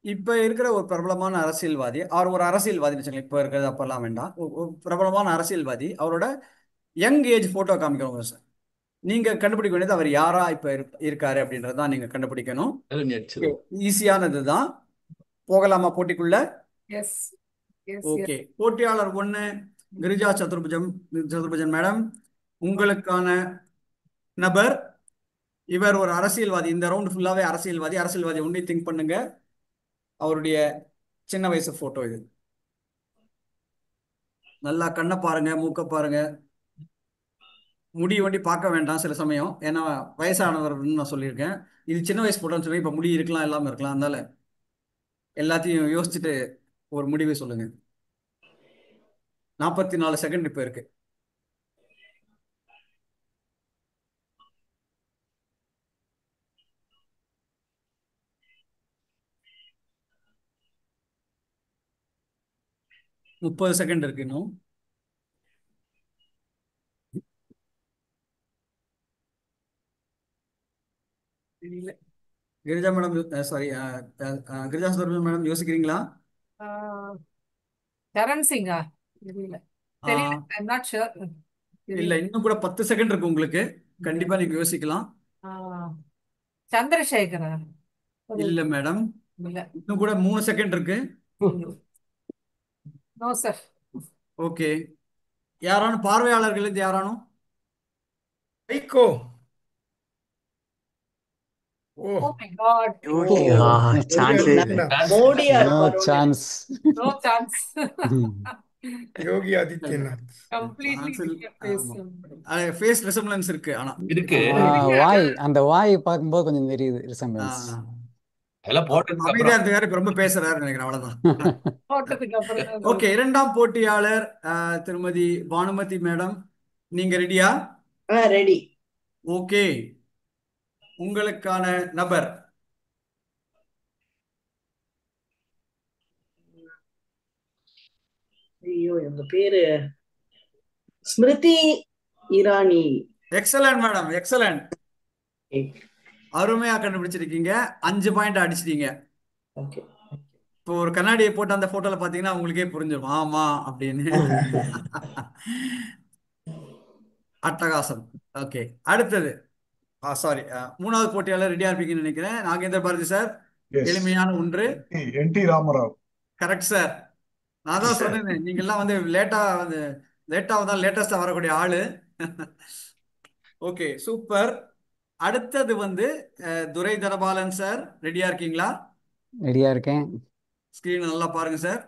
இப்ப இருக்கிற ஒரு பிரபலமான அரசியல்வாதி, அவர் ஒரு அரசியல்வாதி வச்சுக்கோங்க, இப்ப இருக்கிறது அப்பெல்லாம் வேண்டாம், ஒரு பிரபலமான அரசியல்வாதி, அவரோட யங் ஏஜ் போட்டோ காமிக்கணும் சார். நீங்க கண்டுபிடிக்க வேண்டியது அவர் யாரா இப்ப இருக்காரு அப்படின்றதான் நீங்க கண்டுபிடிக்கணும். ஈஸியானது தான். போகலாமா போட்டிக்குள்ள? ஓகே, போட்டியாளர் 1 கிரிஜா சதுர்புஜன் மேடம், உங்களுக்கான நபர் இவர் ஒரு அரசியல்வாதி. இந்த ரவுண்ட் ஃபுல்லாவே அரசியல்வாதி ஒன்லி திங்க் பண்ணுங்க. அவருடைய சின்ன வயசு போட்டோ இது. நல்லா கண்ணை பாருங்க, மூக்க பாருங்க, முடி வண்டி பார்க்க வேண்டாம் சில சமயம், ஏன்னா வயசானவர்னு நான் சொல்லியிருக்கேன். இது சின்ன வயசு போட்டோன்னு சொல்லி இப்ப முடி இருக்கலாம், எல்லாமே இருக்கலாம். அதனால எல்லாத்தையும் யோசிச்சுட்டு ஒரு முடிவை சொல்லுங்க. 44 செகண்ட் இப்ப இருக்கு. முப்பது செகண்ட் இருக்கு இன்னும். Girija madam, sorry, Girija Sundaram madam யோசிக்கிறீங்களா?
சரண் சிங்கா? தெரியல, தெரியல.
ஆஹ்
ஐம் நாட் ஷூர்.
இல்ல,
தெரியல.
இன்னும் கூட 10 செகண்ட் இருக்கு உங்களுக்கு. கண்டிப்பா நீங்க யோசிக்கலாம்.
சந்திரசேகரா? ஒரு
இல்ல மேடம்,
இல்ல.
இன்னும் கூட 3 செகண்ட் இருக்கு.
No sir.
ஓகே, யாரானும் பார்வையாளர்கள் இது யாரானும்?
Vaiko. Oh
oh my god.
Okay, chance
மோடியா
நோ
இருப்பாரு.
Chance.
No chance.
Yogi Adityanath.
Completely
Chance இல்ல.
டிஃபரண்ட்
ஆமா. ஃபேஸ் ரெசம்பிளன்ஸ் இருக்கு ஆனா.
இருக்கு.
வாய், அந்த வாய் பார்க்கும்போது கொஞ்சம் தெரியுது ரிசம்பிளன்ஸ்.
ஆஹ்
அதெல்லாம் போட்டதுக்கு
அமைதியா
அப்புறம்
இருந்தவாரு, இப்ப ரொம்ப பேசுறாரு நினைக்கிறேன். அவ்வளவுதான்.
போட்டதுக்கு அப்புறம் தான்
ஓகே, இரண்டாம் போட்டியாளர் திருமதி பானுமதி மேடம், நீங்க ரெடியா?
ரெடி.
ஓகே, உங்களுக்கான நபர்
ஐயோ, எங்க பேரு Smriti Irani.
Excellent madam, excellent. அருமையா கண்டுபிடிச்சிருக்கீங்க. 5 பாயிண்ட் அடிச்சிட்டீங்க.
ஓகே.
இப்போ ஒரு கண்ணாடியை போட்டு அந்த போட்டோல பாத்தீங்கன்னா உங்களுக்கே புரிஞ்சிடும் ஆமா அப்படின்னு. அட்டகாசம். ஓகே, அடுத்தது சாரி, மூணாவது போட்டியாளர் ரெடியா இருப்பீங்கன்னு நினைக்கிறேன். நாகேந்திர பாரதி சார், எளிமையான ஒன்று.
என்.டி. ராமராவ்.
Correct sir. நான் தான் சொன்னேன், நீங்க எல்லாம் வந்து லேட்டா தான் லேட்டஸ்டா வரக்கூடிய ஆளு. Okay, super. அடுத்தது வந்து துரை தனபாலன் சார், ரெடியா இருக்கீங்களா?
ரெடியா இருக்கேன்.
ஸ்கிரீன் நல்லா பாருங்க சார்.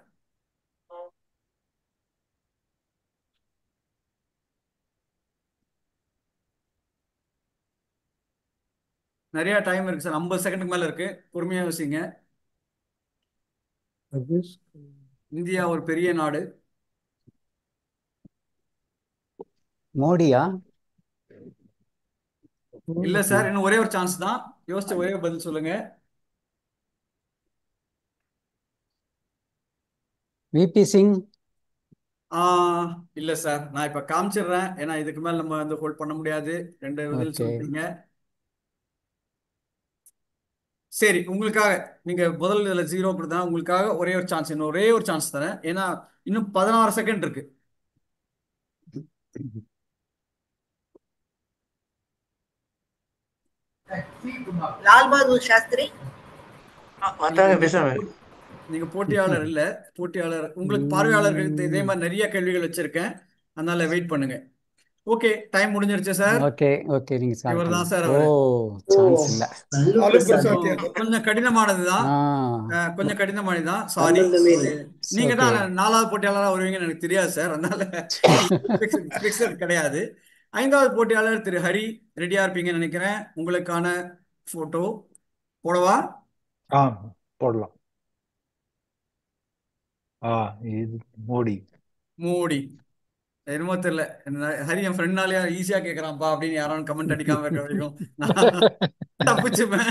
நிறைய டைம் இருக்கு சார், 50 செகண்டுக்கு மேல இருக்கு. பொறுமையா யோசிங்க. இந்தியா ஒரு பெரிய நாடு.
மோடியா?
இல்ல சார், இன்னும் ஒரே ஒரு சான்ஸ் தான். யோசிச்சு ஒரே ஒரு பதில் சொல்லுங்க.
விபி சிங்?
இல்ல சார், நான் இப்ப காமிச்சிடுறேன். ஏன்னா இதுக்கு மேல நம்ம வந்து ஹோல்ட் பண்ண முடியாது. 2 பதில்
ஓகே.
சொல்லிட்டீங்க. சரி, உங்களுக்காக நீங்க முதல் இதுல 0 கொடுத்தா உங்களுக்காக ஒரே ஒரு சான்ஸ், இன்னும் ஒரே ஒரு சான்ஸ் தரேன். ஏன்னா இன்னும் 16 செகண்ட் இருக்கு.
லால் பகதூர் சாஸ்திரி.
பார்த்தாங்க பேசாம.
நீங்க போட்டியாளர் இல்ல. போட்டியாளர் உங்களுக்கு பார்வையாளர்களுக்கு இதே மாதிரி நிறைய கேள்விகள் வச்சிருக்கேன், அதனால வெயிட் பண்ணுங்க. ஓகே, டைம் முடிஞ்சிருச்சு சார்.
ஓகே ஓகே, நீங்க ஸ்டார்ட்
இவர் தான்
பண்ணுங்க.
சார்
ஓ,
அவரு.
சான்ஸ் இல்ல.
லாலு பிரசாத் யாதவ்.
கொஞ்சம் கடினமானதுதான். கொஞ்சம் கடினமானதுதான், சாரி. நீங்க
ஓகே.
தான் 4வது போட்டியாளராக வருவீங்கன்னு எனக்கு தெரியாது சார், அதனால பிக்சர் கிடையாது. 5வது போட்டியாளர் திரு ஹரி, ரெடியா இருப்பீங்கன்னு நினைக்கிறேன். உங்களுக்கான போட்டோ போடவா?
போடலாம். இது மோடி.
மோடி என்னமோ தெரியல. ஹரி என் ஃப்ரெண்ட்னாலே ஈஸியா கேட்கறான்ப்பா அப்படின்னு யாராலும் கமெண்ட் அடிக்காம இருக்க வரைக்கும் தப்பிச்சுப்பேன்.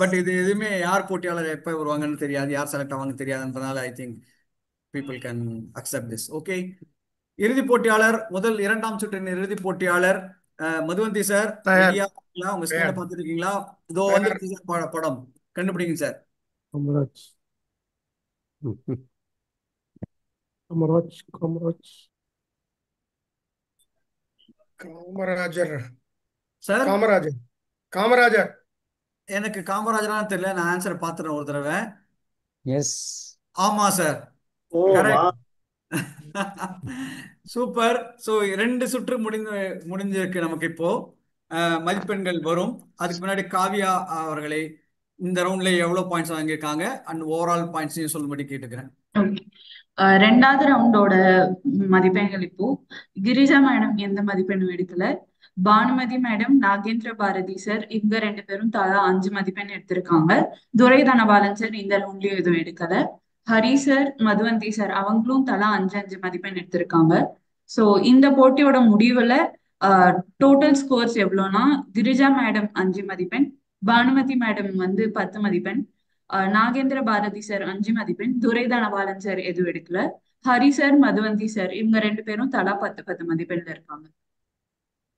பட் இது எதுவுமே யார் போட்டியாளர் எப்ப வருவாங்கன்னு தெரியாது, யார் செலக்ட் ஆவாங்கன்னு தெரியாதுன்றதுனால I think people can accept this. Okay, இறுதி போட்டியாளர், முதல் 2ஆம் சுற்றின் இறுதி போட்டியாளர் மதுவந்தி சார், ரெடியா? உங்க ஸ்கிரீனை பார்த்துருக்கீங்களா? இதோ வந்து படம் கண்டுபிடிங்க சார்.
காமராஜ். காமராஜ். காமராஜ். காமராஜர்
சார்,
காமராஜர். காமராஜர்.
எனக்கு காமராஜரான்னு தெரியல, நான் ஆன்சரை பார்த்துறேன் ஒரு தடவை.
எஸ்.
ஆமா சார்,
ஓ வா.
கரெக்ட். சூப்பர். ஸோ 2 சுற்று முடிஞ்சிருக்கு நமக்கு. இப்போ மதிப்பெண்கள் வரும். அதுக்கு முன்னாடி காவியா அவர்களை இந்த ரவுண்ட்ல எவ்வளவு பாயிண்ட்ஸ் வாங்கியிருக்காங்க அண்ட் ஓவரால் பாயிண்ட்ஸையும் சொல்லும்படி கேட்டுக்கிறேன்.
ரெண்டாவது ரவுண்டோட மதிப்பெண்கள் இப்போ கிரிஜா மேடம் எந்த மதிப்பெண்ணும் எடுக்கல. பானுமதி மேடம், நாகேந்திர பாரதி சார், இவங்க 2 பேரும் தலா 5 மதிப்பெண் எடுத்திருக்காங்க. துரை தனபாலன் சார் இந்த ரவுண்ட்லயும் எதுவும் எடுக்கல. ஹரி சார், மதுவந்தி சார் அவங்களும் தலா 5 மதிப்பெண் எடுத்திருக்காங்க. சோ இந்த போட்டியோட முடிவுல டோட்டல் ஸ்கோர்ஸ் எவ்வளோனா, கிரிஜா மேடம் 5 மதிப்பெண், பானுமதி மேடம் வந்து 10 மதிப்பெண், நாகேந்திர பாரதி சார் 5 மதிப்பெண், துரை தனபாலன் சார் எதுவும் எடுக்கல. ஹரி சார், மதுவந்தி சார் இவங்க 2 பேரும் தலா 10 மதிப்பெண்ல இருக்காங்க.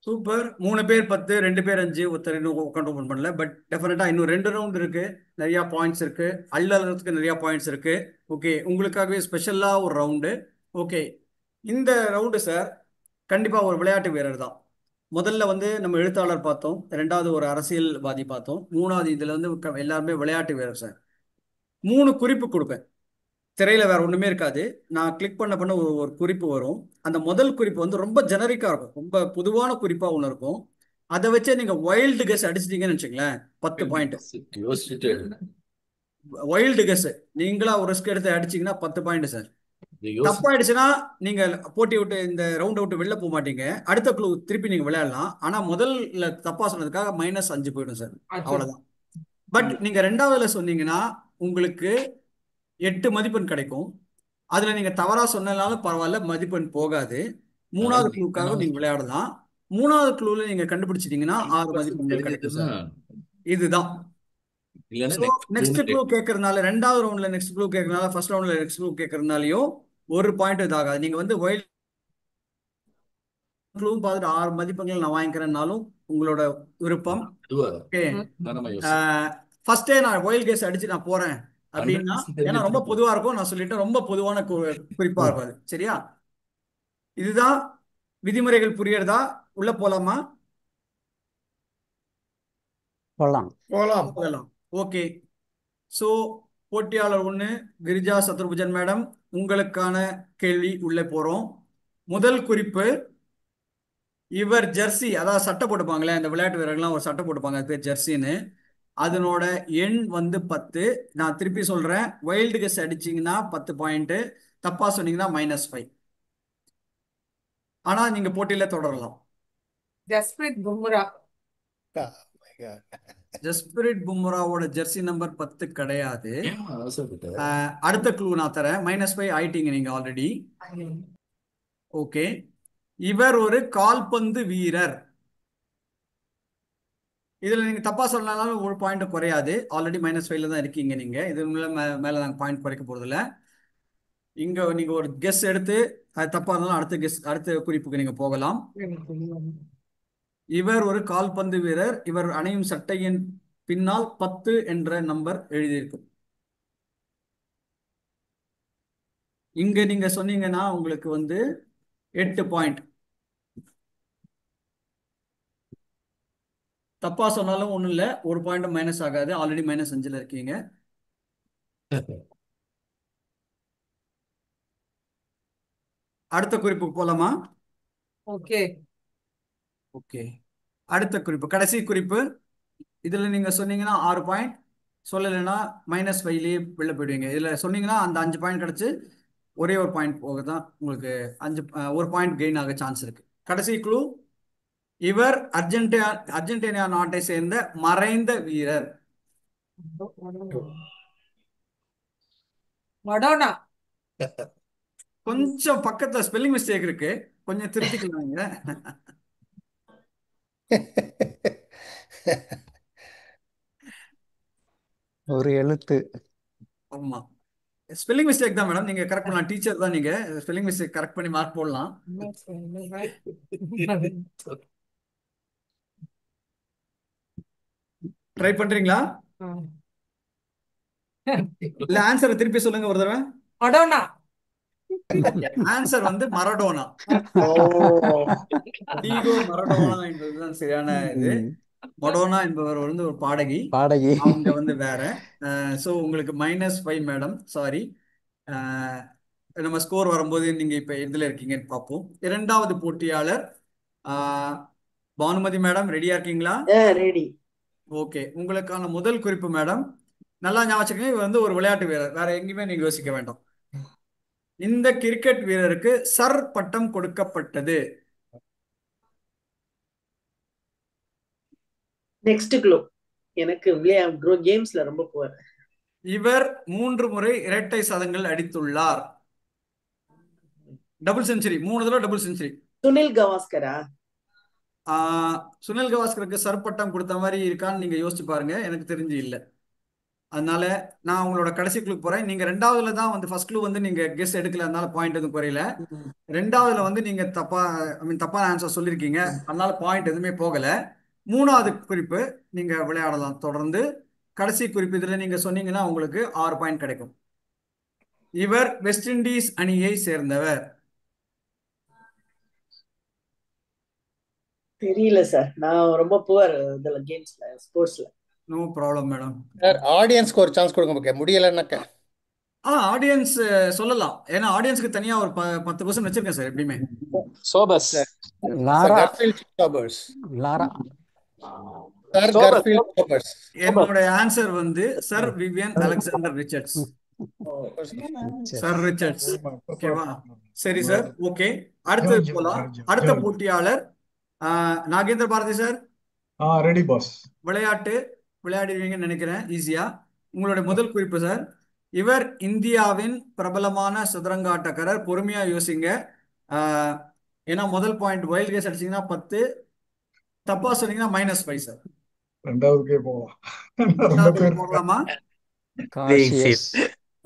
சூப்பர். 3 பேர் 10, 2 பேர் 5, ஒருத்தர் இன்னும் அக்கௌண்ட் ஓப்பன் பண்ணல. பட் டெஃபினட்டா இன்னும் 2 ரவுண்ட் இருக்கு. நிறைய பாயிண்ட்ஸ் இருக்கு. அள்ளறதுக்கு நிறைய பாயிண்ட்ஸ் இருக்கு. ஓகே, உங்களுக்காகவே ஸ்பெஷலா ஒரு ரவுண்டு. ஓகே, இந்த ரவுண்டு சார் கண்டிப்பா ஒரு விளையாட்டு வீரர் தான். முதல்ல வந்து நம்ம எழுத்தாளர் பார்த்தோம், ரெண்டாவது ஒரு அரசியல்வாதி பார்த்தோம், மூணாவது இதுல வந்து எல்லாருமே விளையாட்டு வீரர் சார். 3 குறிப்பு கொடுப்பேன். திரையில வேற ஒண்ணுமே இருக்காது. நான் கிளிக் பண்ண ஒரு ஒரு குறிப்பு வரும். அந்த முதல் குறிப்பு வந்து ரொம்ப ஜெனரிக்கா இருக்கும், ரொம்ப பொதுவான குறிப்பா ஒன்று இருக்கும். அதை வச்சே நீங்க வைல்டு கெஸ் அடிச்சிட்டீங்கன்னு வச்சுங்களேன், 10 பாயிண்ட். வைல்டு கெஸ் நீங்களா ஒரு ரிஸ்க் எடுத்து அடிச்சீங்கன்னா 10 பாயிண்ட் சார். தப்பாயிடுச்சுன்னா நீங்க போட்டி விட்டு இந்த ரவுண்ட் விட்டு வெளில போக மாட்டீங்க. அடுத்த குழு திருப்பி நீங்க விளையாடலாம். ஆனா முதல்ல தப்பா சொன்னதுக்காக -5 போயிடும் சார். அவ்வளவுதான். பட் நீங்க ரெண்டாவதுல சொன்னீங்கன்னா உங்களுக்கு 8 மதிப்பெண் கிடைக்கும். அதுல நீங்க தவறா சொன்னாலும் பரவாயில்ல, மதிப்பெண் போகாது. மூணாவது குழுக்காக நீங்க விளையாடலாம். மூணாவது குழுல நீங்க கண்டுபிடிச்சிட்டீங்கன்னா 6 மதிப்பெண்கள் கிடைக்கும் சார். இதுதான். நெக்ஸ்ட் க்ளூ கேட்கறதுனால, ரெண்டாவது ரவுண்ட்ல நெக்ஸ்ட் க்ளூ கேட்கறதுனால, ஃபர்ஸ்ட் ரவுண்ட்ல நெக்ஸ்ட் க்ளூ கேட்கறதுனாலையும் ஒரு பாயிண்ட் இதாகாது. நீங்க வந்து வைல்ட் க்ளூ பார்த்துட்டு 6 மதிப்பெண்கள் நான் வாங்கிக்கிறேன்னாலும் உங்களோட விருப்பம். ஓகே, ஃபர்ஸ்டே நான் வைல்ட் கேஸ் அடிச்சு நான் போறேன் அப்படின்னா, ஏன்னா ரொம்ப பொதுவா இருக்கும், நான் சொல்லிட்டேன், ரொம்ப பொதுவான குறிப்பா இருக்கும் அது. சரியா? இதுதான் விதிமுறைகள். புரியறதா? உள்ள போலாமா? போகலாம். ஓகே. சோ போட்டியாளர் 1 கிரிஜா சத்ருபுஜன் மேடம், உங்களுக்கான கேள்வி உள்ளே போறோம். முதல் குறிப்பு, இவர் ஜெர்சி, அதாவது சட்டை போட்டுப்பாங்களே இந்த விளையாட்டு வீரர்கள்லாம் ஒரு சட்டை போட்டுப்பாங்க, அது பேர் ஜெர்சின்னு. அதனோட எண் வந்து 10. நான் திருப்பி சொல்றேன், வைல்டு கெஸ் அடிச்சீங்கன்னா 10 பாயிண்ட், தப்பா சொன்னீங்கன்னா -5. ஆனா நீங்க போட்டியில தொடரலாம்.
ஜஸ்பிரீத் பும்ரா.
ஜஸ்பிரீத் பும்ராவோட ஜெர்சி நம்பர் 10 கிடையாது. அடுத்த க்ளூ நான் தரேன். -5 ஆயிட்டீங்க நீங்க ஆல்ரெடி. ஓகே, இவர் ஒரு கால்பந்து வீரர். இதுல நீங்க தப்பா சொன்னாலும் ஒரு பாயிண்ட் குறையாது. ஆல்ரெடி -5ல தான் இருக்கீங்க நீங்க. இது மேல நாங்க பாயிண்ட் குறைக்க போறது இல்ல. இங்க நீங்க ஒரு கெஸ் எடுத்து அது தப்பா இருந்தாலும் அடுத்த குறிப்புக்கு நீங்க போகலாம். இவர் ஒரு கால்பந்து வீரர். இவர் அணியும் சட்டையின் பின்னால் 10 என்ற நம்பர் எழுதியிருக்கும். இங்க நீங்க சொன்னீங்கன்னா உங்களுக்கு வந்து 8 பாயிண்ட். தப்பா சொன்னாலும் ஒண்ணும் இல்ல, ஒரு பாயிண்ட் மைனஸ் ஆகாது. ஆல்ரெடி -5ல இருக்கீங்க. அடுத்த குறிப்புக்கு போலாமா?
ஓகே.
ஓகே, அடுத்த குறிப்பு, கடைசி குறிப்பு. இதுல நீங்க சொன்னீங்கன்னா 6 பாயிண்ட், சொல்லலைன்னா -5லயே வெளில போயிடுவீங்க. இதுல சொன்னீங்கன்னா அந்த 5 பாயிண்ட் கிடைச்சு ஒரே ஒரு பாயிண்ட் போக தான் உங்களுக்கு 1 பாயிண்ட் கெயின் ஆக சான்ஸ் இருக்கு. கடைசி க்ளூ, இவர் அர்ஜென்டினா நாட்டை சேர்ந்த மறைந்த வீரர்.
மடோனா.
கொஞ்சம் பக்கத்துல ஸ்பெல்லிங் மிஸ்டேக் இருக்கு, கொஞ்சம் திருத்திக்கலாங்க.
ஒரு எழுத்து.
ஆமா, ஸ்பெல்லிங் மிஸ்டேக் தான் மேடம். நீங்க கரெக்ட் பண்ணலாம், டீச்சர் தான் நீங்க. ஸ்பெல்லிங் மிஸ்டேக் கரெக்ட் பண்ணி மார்க் போடலாம். ட்ரை பண்றீங்களா? இல்ல ஆன்சரை திருப்பி சொல்லுங்க ஒரு தடவை.
மடோனா.
ஆன்சர் வந்து மரடோனா. டீகோ மரடோனா என்பதுதான் சரியான இது. மடோனா என்பவர் வந்து ஒரு பாடகி. அவங்க வந்து வேற. சோ உங்களுக்கு -5 மேடம், சாரி. நம்ம ஸ்கோர் வரும்போது நீங்க இப்ப எதுல இருக்கீங்கன்னு பார்ப்போம். இரண்டாவது போட்டியாளர் பானுமதி மேடம், ரெடியா இருக்கீங்களா?
ரெடி.
ஓகே, உங்களுக்கான முதல் குறிப்பு மேடம், நல்லா ஞாபகம் வச்சுக்கோங்க, இவர் வந்து ஒரு விளையாட்டு வீரர், வேற எங்கேயுமே நீங்க யோசிக்க வேண்டாம். இந்த கிரிக்கெட் வீரருக்கு சர் பட்டம் கொடுக்கப்பட்டது.
Next clue. எனக்கு கேம்ஸ்ல ரொம்ப புவர்.
இவர் 3 முறை இரட்டை சதங்கள் அடித்துள்ளார். டபுள் செஞ்சுரி, 3 தடவை டபுள் செஞ்சுரி.
சுனில் கவாஸ்கரா?
சுனில் கவாஸ்கருக்கு சர் பட்டம் கொடுத்த மாதிரி இருக்கான்னு நீங்க யோசிச்சு பாருங்க. எனக்கு தெரிஞ்சு இல்ல. அதனால நான் உங்களோட கடைசி க்ளூக்கு போறேன். நீங்க ரெண்டாவதுல தான் வந்து ஃபர்ஸ்ட் க்ளூ வந்து நீங்க கெஸ் எடுக்கல, அதனால பாயிண்ட் எதுவும் குறையல. ரெண்டாவதுல வந்து நீங்க தப்பான ஆன்சர் சொல்லியிருக்கீங்க, அதனால பாயிண்ட் எதுவுமே போகல. மூணாவது குறிப்பு நீங்க விளையாடலாம் தொடர்ந்து. கடைசி குறிப்பு இதுல நீங்க சொன்னீங்கன்னா உங்களுக்கு 6 பாயிண்ட் கிடைக்கும். இவர் வெஸ்ட் இண்டீஸ் அணியை சேர்ந்தவர்.
தெரியல சார், நான் ரொம்ப புவர் இதுல கேம்ஸ்ல ஸ்போர்ட்ஸ்ல.
No problem madam.
சார் ஆடியன்ஸ்க்கு ஒரு சான்ஸ் கொடுங்க, முடியலன்னாக்க.
ஆடியன்ஸ் சொல்லலாம், ஏன்னா ஆடியன்ஸ்க்கு தனியா ஒரு 10% வச்சிருக்கேன் சார் எப்படியுமே.
Sobers.
Sir
Lara.
Garfield Sobers.
Lara.
Sir Garfield Sobers.
என்னோட ஆன்சர் வந்து sir Vivian Alexander Richards. Sir Richards. ஓகேவா? சரி சார், ஓகே. அடுத்து போலாம். அடுத்த போட்டியாளர் Nagendra Bharathi sir.
Ready boss.
விளையாடுவீங்கன்னு நினைக்கிறேன் ஈஸியா. உங்களுடைய முதல் குறிப்பு சார். இவர் இந்தியாவின் பிரபலமான சதுரங்காட்டக்காரர். பொறுமையா யோசிங்க, ஏன்னா முதல் பாயிண்ட் வைல்ட் கேஸ் அடிச்சீங்கன்னா 10, தப்பா சொன்னீங்கன்னா -5 சார்.
ரெண்டாவதுக்கே போகலாம்.
போகலாமா?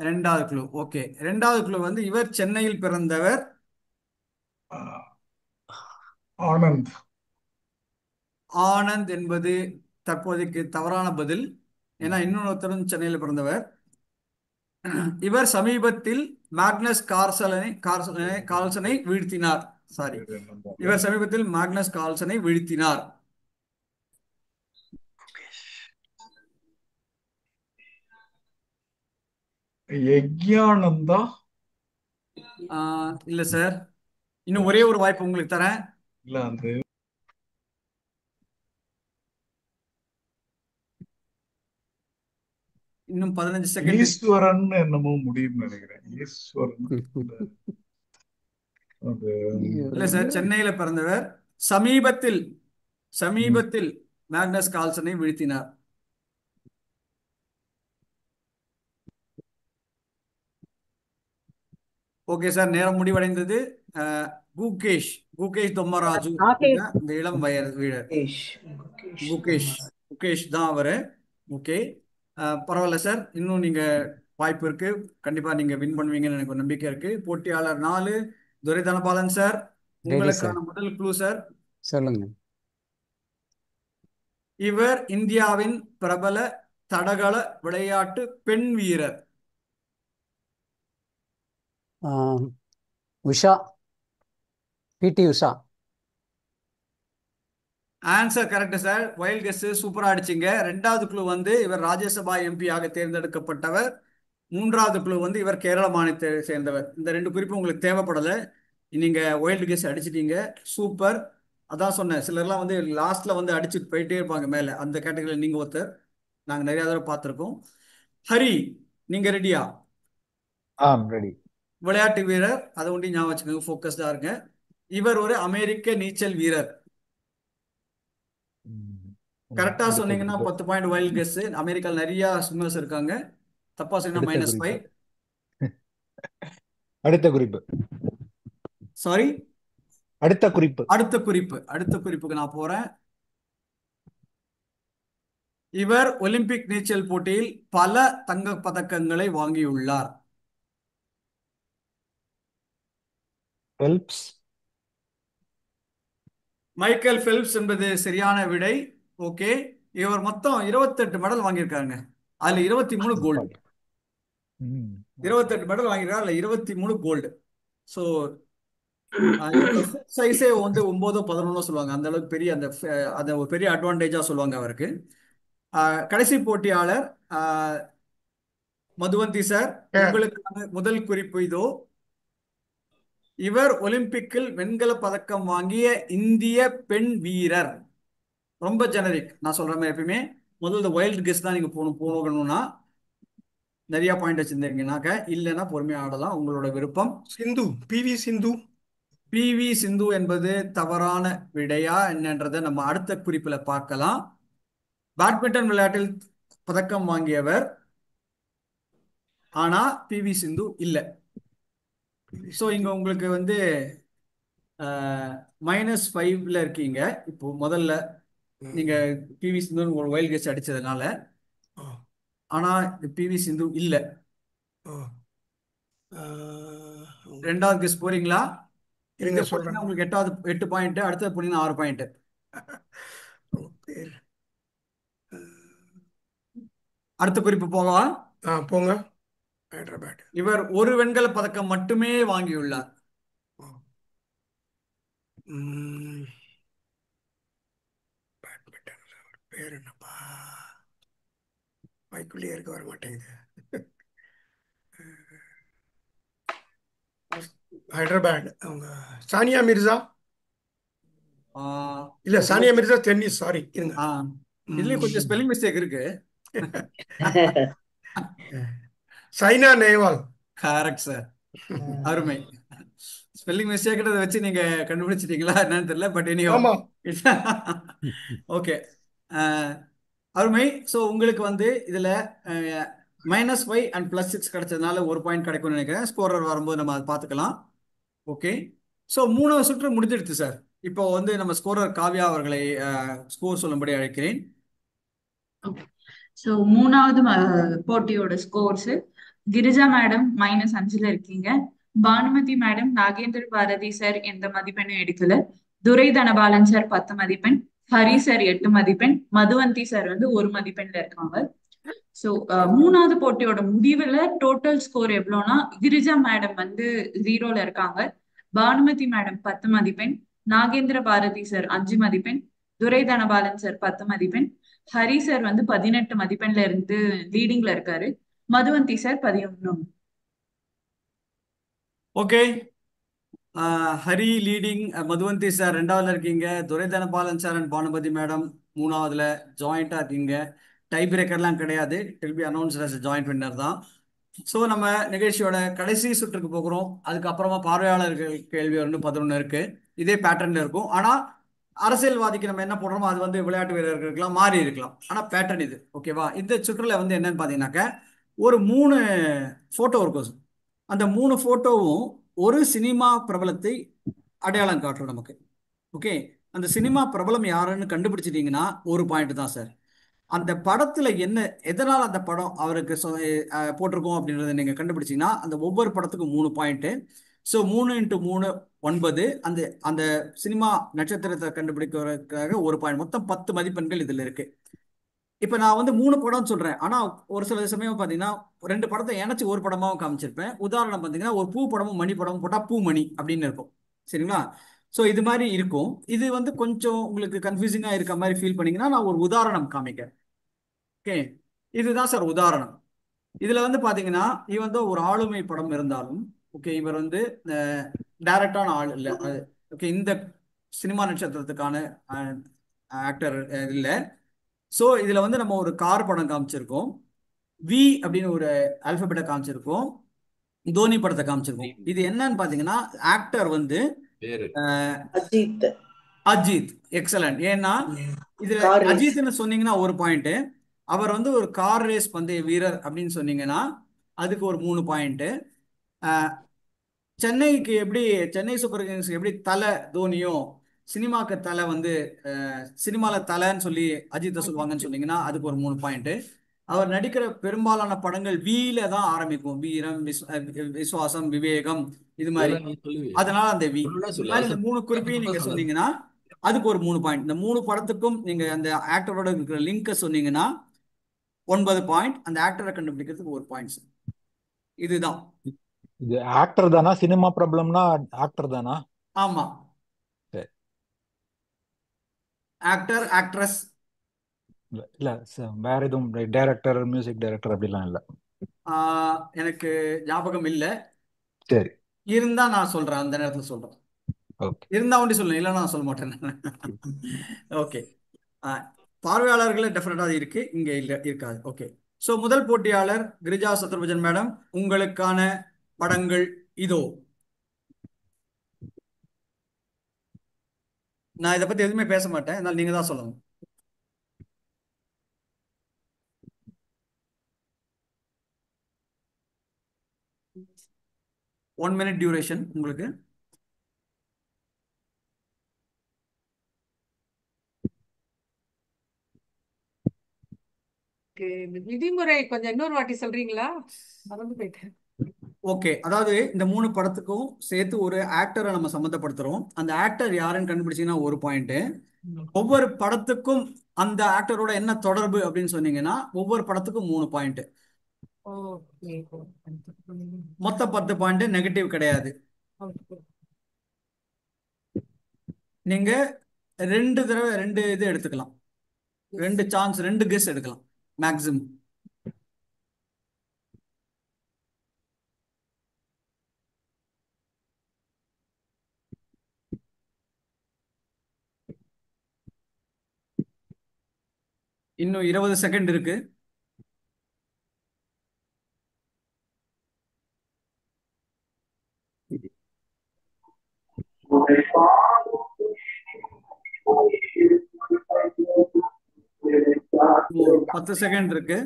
ரெண்டாவது க்ளூ. ஓகே, ரெண்டாவது க்ளூ வந்து இவர் சென்னையில் பிறந்தவர்.
ஆனந்த்.
ஆனந்த் என்பது தற்போதைக்கு தவறான பதில், ஏன்னா இன்னொருத்தரும் சென்னையில் பிறந்தவர். இவர் சமீபத்தில் மேக்னஸ் கார்ல்சனை வீழ்த்தினார். சாரி, இவர் சமீபத்தில் மேக்னஸ் கார்ல்சனை வீழ்த்தினார்.
யக்ஞானந்தா.
இல்ல சார், இன்னும் ஒரே ஒரு வாய்ப்பு உங்களுக்கு தரேன்.
இல்ல, அந்த
இன்னும் 15 செகண்ட்.
ஈஸ்வரன் என்னமோ முடியும் நினைக்கிறேன். ஈஸ்வரன்
இல்ல சார், சென்னையில பிறந்தவர். சமீபத்தில் மேக்னஸ் கார்ல்சனை வீழ்த்தினார். ஓகே சார், நேரம் முடிவடைந்தது. குகேஷ் தொம்மராஜு, இந்த இளம் வயது வீரர். குகேஷ் தான் அவரு. ஓகே, பரவாயில்ல சார், இன்னும் நீங்க வாய்ப்பு இருக்கு, கண்டிப்பா நீங்க வின் பண்ணுவீங்கன்னு எனக்கு ஒரு நம்பிக்கை இருக்கு. போட்டியாளர் 4 துரை தனபாலன் சார். உங்களுக்கான முதல் க்ளூ சார்.
சொல்லுங்க.
இவர் இந்தியாவின் பிரபல தடகள விளையாட்டு பெண் வீரர்.
உஷா. பிடி Usha.
Answer correct sir, wild guess, சூப்பரா அடிச்சிங்க. ரெண்டாவது க்ளூ வந்து இவர் ராஜ்யசபா எம்பி ஆக தேர்ந்தெடுக்கப்பட்டவர். மூன்றாவது க்ளூ வந்து இவர் கேரள மாநிலத்தை சேர்ந்தவர். இந்த 2 குறிப்பு உங்களுக்கு தேவைப்படலை, நீங்க வைல்டு கெஸ் அடிச்சிட்டீங்க. சூப்பர். அதான் சொன்னேன், சிலர்லாம் வந்து லாஸ்ட்ல வந்து அடிச்சுட்டு போயிட்டே இருப்பாங்க மேல, அந்த கேட்டகரியில் நீங்க ஒருத்தர். நாங்க நிறைய தடவை பார்த்துருக்கோம். ஹரி, நீங்க ரெடியா?
ரெடி.
விளையாட்டு வீரர், அதை ஒண்டி ஞாபகம் வச்சுக்கோங்க, ஃபோக்கஸ்டா இருங்க. இவர் ஒரு அமெரிக்க நீச்சல் வீரர். கரெக்டா சொன்னீங்கன்னா 10 பாயிண்ட் வைல்ட் கெஸ். அமெரிக்காவில் நிறைய ஸ்விம்மர்ஸ் இருக்காங்க. தப்பா சொன்னீங்கன்னா -5.
அடுத்த குறிப்பு.
சாரி,
அடுத்த
குறிப்புக்கு நான் போறேன். இவர் ஒலிம்பிக் நீச்சல் போட்டியில் பல தங்க பதக்கங்களை வாங்கியுள்ளார். மைக்கேல் ஃபெல்ப்ஸ் என்பது சரியான விடை. ஓகே, இவர் மொத்தம் 28 மெடல் வாங்கியிருக்காங்க. அதுல 23 கோல்டு. 28 மெடல் வாங்கியிருக்காரு, அதுல 23 கோல்டு. ஸோ சைஸே வந்து 9 11 சொல்லுவாங்க. அந்த அளவுக்கு பெரிய அந்த ஒரு பெரிய அட்வான்டேஜா சொல்லுவாங்க அவருக்கு. கடைசி போட்டியாளர் மதுவந்தி சார். உங்களுக்கான முதல் குறிப்பு இதோ. இவர் ஒலிம்பிக்கில் வெண்கல பதக்கம் வாங்கிய இந்திய பெண் வீரர். ரொம்ப ஜெனரிக், நான் சொல்ற மாதிரி எப்பயுமே முதல்ல வைல்டு கெஸ் தான் நீங்க போகணும்னா நிறைய பாயிண்ட் வச்சிருந்தீங்கன்னாக்க, இல்லைன்னா பொறுமையா ஆடலாம், உங்களோட விருப்பம். பிவி சிந்து என்பது தவறான விடையா என்னன்றதை நம்ம அடுத்த குறிப்புல பார்க்கலாம். பேட்மிண்டன் விளையாட்டில் பதக்கம் வாங்கியவர், ஆனா பிவி சிந்து இல்ல. ஸோ இங்க உங்களுக்கு வந்து -5ல இருக்கீங்க. இப்போ முதல்ல நீங்க பிவி சிந்து ஒரு வைல்ட் கெஸ் அடிச்சதுனால. ஆனா பிவி சிந்து இல்ல.
ஓ
ரெண்டாவது கெஸ் போறீங்களா? இங்க
இருங்க
போட்டீங்கன்னா
சொல்றேன்.
உங்களுக்கு 8 பாயிண்ட், அடுத்தது போனீங்கன்னா 6 பாயிண்ட்.
பேர்
அடுத்த குறிப்பு போகவா?
போங்க. ஹைதராபாத்.
இவர் ஒரு வெண்கல பதக்கம் மட்டுமே வாங்கியுள்ளார்.
பேட்மிண்டன் பேர் என்னப்பா, வாய்க்குள்ளேயே இருக்க வர மாட்டேங்குது. ஹைதராபாத். அவங்க சானியா மிர்சா. இல்ல சானியா மிர்சா டென்னிஸ். சாரி இருங்க.
இதுலயும் கொஞ்சம் ஸ்பெல்லிங் மிஸ்டேக் இருக்கு.
சைனா நேவால்.
Correct sir. அருமை. ஸ்பெல்லிங் மிஸ்டேக்ன்றத வச்சு நீங்க கண்டுபிடிச்சிட்டீங்களா என்னன்னு தெரியல. பட் இனியோ
ஆமா.
ஓகே, அருமை. ஸோ உங்களுக்கு வந்து இதுல -5 அண்ட் +6 கிடைச்சதுனால 1 பாயிண்ட் கிடைக்கும்னு நினைக்கிறேன். ஸ்கோரர் வரும்போது நம்ம அதை பார்த்துக்கலாம். ஓகே, ஸோ 3வது சுற்று முடிஞ்சிடுச்சு சார். இப்போ வந்து நம்ம ஸ்கோரர் காவ்யா அவர்களை ஸ்கோர் சொல்லும்படி அழைக்கிறேன்.
ஸோ 3வது போட்டியோட ஸ்கோர்ஸ், கிரிஜா மேடம் -5ல இருக்கீங்க. பானுமதி மேடம், நாகேந்திர பாரதி சார் எந்த மதிப்பெண்ணும் எடுக்கல. துரை தனபாலன் சார் 10 மதிப்பெண், ஹரி சார் 8 மதிப்பெண், மதுவந்தி சார் வந்து 1 மதிப்பெண்ல இருக்காங்க. ஸோ 3வது போட்டியோட முடிவுல டோட்டல் ஸ்கோர் எவ்வளோனா, கிரிஜா மேடம் வந்து 0ல இருக்காங்க. பானுமதி மேடம் 10 மதிப்பெண், நாகேந்திர பாரதி சார் 5 மதிப்பெண், துரை தனபாலன் சார் 10 மதிப்பெண், ஹரி சார் வந்து 18 மதிப்பெண்ல இருந்து லீடிங்ல இருக்காரு. Madhuvanthi sir 11.
Okay, Hari leading, Madhuvanthi sir 2வதுல இருக்கீங்க, Durai Dhanapalan sir and Bhanumathi madam 3வதுல ஜாயிண்டா இருக்கீங்க. டை பிரேக்கர்லாம் கிடையாது. Will be announced as joint winner தான். ஸோ நம்ம நிகழ்ச்சியோட கடைசி சுற்றுக்கு போகிறோம். அதுக்கப்புறமா பார்வையாளர்கள் கேள்வி 11 இருக்கு. இதே பேட்டர்ன்ல இருக்கும். ஆனா அரசியல்வாதிக்கு நம்ம என்ன போடுறோமோ அது வந்து விளையாட்டு வீரர்களுக்கெல்லாம் மாறி இருக்கலாம். ஆனா பேட்டர்ன் இது. ஓகேவா? இந்த சுற்றுல வந்து என்னன்னு பாத்தீங்கன்னாக்க ஒரு 3 போட்டோ இருக்கும். அந்த 3 போட்டோவும் ஒரு சினிமா பிரபலத்தை அடையாளம் காட்டுறோம் நமக்கு. ஓகே, அந்த சினிமா பிரபலம் யாருன்னு கண்டுபிடிச்சிட்டீங்கன்னா 1 பாயிண்ட் தான் சார். அந்த படத்துல என்ன, எதனால் அந்த படம் அவருக்கு போட்டிருக்கோம் அப்படின்றத நீங்க கண்டுபிடிச்சீங்கன்னா அந்த ஒவ்வொரு படத்துக்கும் 3 பாயிண்ட். ஸோ 3 × 3 9. அந்த அந்த சினிமா நட்சத்திரத்தை கண்டுபிடிக்கிறதுக்காக 1 பாயிண்ட். மொத்தம் 10 மதிப்பெண்கள் இதுல இருக்கு. இப்ப நான் வந்து 3 படம் சொல்றேன். ஆனா ஒரு சில சமயம் பாத்தீங்கன்னா 2 படத்தை இணைச்சு ஒரு படமாவும் காமிச்சிருப்பேன். உதாரணம் பாத்தீங்கன்னா ஒரு பூ படமும் மணி படமும் போட்டா பூமணி அப்படின்னு இருக்கும். சரிங்களா? ஸோ இது மாதிரி இருக்கும். இது வந்து கொஞ்சம் உங்களுக்கு கன்ஃபியூசிங்கா இருக்க மாதிரி ஃபீல் பண்ணீங்கன்னா நான் ஒரு உதாரணம் காமிக்கிறேன். ஓகே, இதுதான் சார் உதாரணம். இதுல வந்து பாத்தீங்கன்னா இவன் வந்து ஒரு ஆளுமை படம் இருந்தாலும், ஓகே, இவர் வந்து டைரக்டான ஆள் இல்ல. ஓகே, இந்த சினிமா நட்சத்திரத்துக்கான ஆக்டர் இல்ல. ஸோ இதுல வந்து நம்ம ஒரு கார் படம் காமிச்சிருக்கோம், வி அப்படின்னு ஒரு ஆல்பபெட்டை காமிச்சிருக்கோம், தோனி படத்தை காமிச்சிருக்கோம். இது என்னன்னு பாத்தீங்கன்னா ஆக்டர் வந்து
அஜித்.
அஜித். எக்ஸலண்ட். ஏன்னா இதுல அஜித்னு சொன்னீங்கன்னா 1 பாயிண்ட், அவர் வந்து ஒரு கார் ரேஸ் பந்தய வீரர் அப்படின்னு சொன்னீங்கன்னா அதுக்கு ஒரு 3 பாயிண்ட். சென்னைக்கு எப்படி, சென்னை சூப்பர் கிங்ஸ்க்கு எப்படி தலை தோனியோ சினிமாக்கு தலை வந்து சினிமால தலைன்னு சொல்லி அஜித்தை சொல்லுவாங்கன்னு சொன்னீங்கன்னா அதுக்கு ஒரு 3 பாயிண்ட். அவர் நடிக்கிற பெரும்பாலான படங்கள் வீல தான் ஆரம்பிக்கும். வீரம், விசுவாசம், விவேகம், இது மாதிரி. அதனால அந்த வி இந்த 3 குறிப்பையும் நீங்க சொன்னீங்கன்னா அதுக்கு ஒரு 3 பாயிண்ட். இந்த 3 படத்துக்கும் நீங்க அந்த ஆக்டரோட இருக்கிற லிங்கை சொன்னீங்கன்னா 9 பாயிண்ட். அந்த ஆக்டரை கண்டுபிடிக்கிறதுக்கு 1 பாயிண்ட். இதுதான்.
இது ஆக்டர் தானா? சினிமா ப்ராப்ளம்னா ஆக்டர் தானா?
ஆமா, ஆக்டர் ஆக்ட்ரஸ்
இல்ல வேற எதுவும் டைரக்டர், மியூசிக் டைரக்டர் அப்படிலாம் இல்ல.
எனக்கு ஞாபகம் இல்ல.
சரி,
இருந்தா நான் சொல்றேன், அந்த நேரத்துல சொல்றேன்.
ஓகே.
இருந்தா ஒண்டி சொல்லுங்க, இல்லைன்னா நான் சொல்ல மாட்டேன். ஓகே, பார்வையாளர்கள் டெஃபினட்டா இருக்கு, இங்க இல்ல இருக்காது. ஓகே, ஸோ முதல் போட்டியாளர் கிரிஜா சத்ருபஜன் மேடம், உங்களுக்கான படங்கள் இதோ. நான் இதை பத்தி எதுவுமே பேச மாட்டேன், அதனால நீங்க தான் சொல்லணும். ஒன் மினிட் டியூரேஷன் உங்களுக்கு.
இந்த விதிமுறை கொஞ்சம் இன்னொரு வாட்டி சொல்றீங்களா? மறந்து போயிட்டேன்.
ஓகே, அதாவது இந்த 3 படத்துக்கும் சேர்த்து ஒரு ஆக்டரை நம்ம சம்மந்தப்படுத்துறோம். அந்த ஆக்டர் யாருன்னு கண்டுபிடிச்சீங்கன்னா ஒரு பாயிண்ட். ஒவ்வொரு படத்துக்கும் அந்த ஆக்டரோட என்ன தொடர்பு அப்படின்னு சொன்னீங்கன்னா ஒவ்வொரு படத்துக்கும் 3 பாயிண்ட்.
ஓகே.
மொத்தம் 10 பாயிண்ட், நெகட்டிவ் கிடையாது.
ஓகே.
நீங்க 2 தடவை 2 இது எடுத்துக்கலாம், 2 சான்ஸ், 2 கெஸ் எடுக்கலாம் மேக்ஸிமம். இன்னும் 20 செகண்ட் இருக்கு. ஒரு 10 செகண்ட் இருக்கு.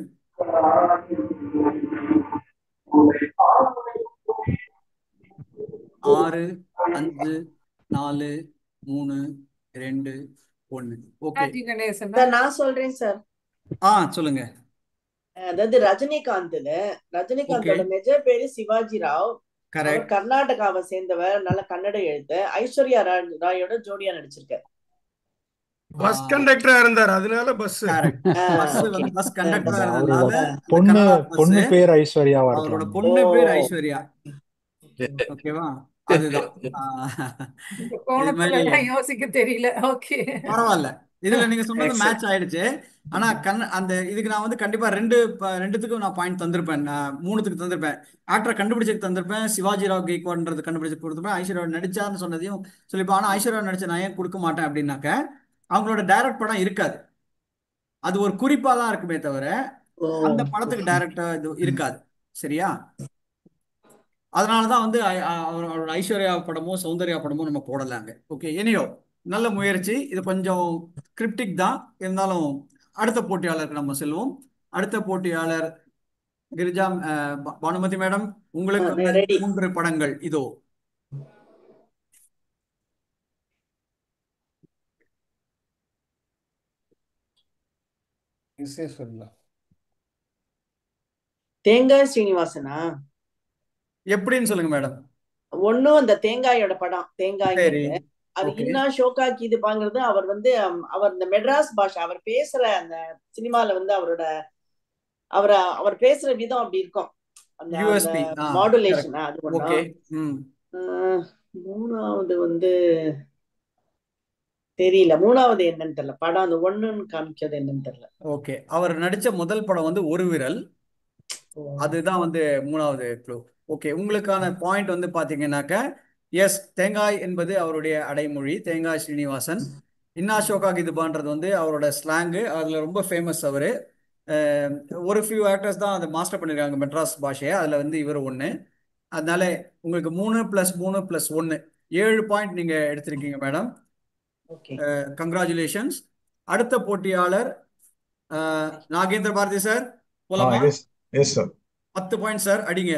6, 5, 4, 3, 2, 1. ஓகே,
ராஜி கணேசன்
சார் நான் சொல்றேன் சார்.
சொல்லுங்க.
அதாவது ரஜினிகாந்தோட நிஜ பேரு சிவாஜி ராவ். அவர்
கரெக்ட்.
கர்நாடகாவை சேர்ந்தவர், நல்ல கன்னட எழுத்து. ஐஸ்வர்யா ராயோட ஜோடியா நடிச்சிருக்கார்.
பஸ் கண்டக்டரா இருந்தார், அதனால பஸ்.
பஸ் கண்டக்டரா
அவரோட
இருந்ததுனால
பொண்ணு பேர் ஐஸ்வர்யாவா
அவரோட
இருக்கலாம்.
பொண்ணு பேர் ஐஸ்வர்யா. ஓகேவா? அதுதான்.
இந்த
இது
கோணத்துல
மாதிரி
எல்லாம் யோசிக்க தெரியல. ஓகே.
பரவாயில்ல. இதுல நீங்க சொன்னது
Excellent.
மேட்ச் ஆயிடுச்சு. ஆனா அந்த இதுக்கு நான் வந்து கண்டிப்பா ரெண்டுத்துக்கும் நான் பாயிண்ட் தந்திருப்பேன். நான் 3த்துக்கு தந்திருப்பேன். ஆக்டரை கண்டுபிடிச்சதுக்கு தந்திருப்பேன். சிவாஜி ராவ் கெய்க்வாட்ன்றது கண்டுபிடிச்சு கொடுத்துருப்பேன். ஐஸ்வர்யா நடிச்சான்னு சொன்னதையும் சொல்லிப்பேன். ஆனா ஐஸ்வர்யா நடிச்ச நான் ஏன் கொடுக்க மாட்டேன் அப்படின்னாக்க, அவங்களோட டைரக்ட் படம் இருக்காது, அது ஒரு குறிப்பா தான் இருக்குமே தவிர அந்த படத்துக்கு டைரக்டா இது இருக்காது. சரியா? அதனாலதான் வந்து அவரோட ஐஸ்வர்யா படமோ சௌந்தர்யா படமோ நம்ம போடலாங்க. ஓகே, எனியோ நல்ல முயற்சி. இது கொஞ்சம் கிரிப்டிக் தான் இருந்தாலும் அடுத்த போட்டியாளருக்கு நம்ம செல்வோம். அடுத்த போட்டியாளர் கிரிஜா பானுமதி மேடம், உங்களுக்கு
ரெடி.
3 படங்கள் இதோ.
சொல்லலாம்.
தேங்காய் ஸ்ரீனிவாசனா?
எப்படின்னு சொல்லுங்க மேடம்.
ஒன்னும் அந்த தேங்காயோட படம்,
சரி,
தேங்காய்ங்கிறது. அது
ஓகே.
இன்னா ஷோக்கா கீதுபாங்கிறது அவர் வந்து அவர் இந்த மெட்ராஸ் பாஷை, அவர் பேசுற அந்த சினிமால வந்து அவர் பேசுற விதம் அப்படி இருக்கும். அந்த
யூஎஸ்பி.
மாடுலேஷன் அது
ஓகே.
ஒண்ணும். மூணாவது வந்து தெரியல. மூணாவது என்னன்னு தெரியல. படம் அந்த ஒண்ணுன்னு காமிச்சது என்னன்னு தெரியல.
ஓகே, அவர் நடிச்ச முதல் படம் வந்து ஒரு விரல். அதுதான் வந்து 3வது க்ளூ. ஓகே, உங்களுக்கான பாயிண்ட் வந்து பாத்தீங்கன்னாக்க, எஸ், தேங்காய் என்பது அவருடைய அடைமொழி, தேங்காய் ஸ்ரீனிவாசன். இன்னா ஷோகா கிதுபான்றது வந்து அவரோட ஸ்லாங்கு, அதுல ரொம்ப ஃபேமஸ் அவரு. ஒரு ஃபியூ ஆக்டர்ஸ் தான் அதை மாஸ்டர் பண்ணிருக்காங்க மெட்ராஸ் பாஷையை, அதுல வந்து இவர் ஒண்ணு. அதனால உங்களுக்கு 3 + 3 + 1 7 பாயிண்ட் நீங்க எடுத்திருக்கீங்க மேடம். கங்க்ராச்சுலேஷன்ஸ். அடுத்த போட்டியாளர் நாகேந்திர பாரதி சார், போலாமா?
Yes sir.
10 பாயிண்ட் சார், அடிங்க.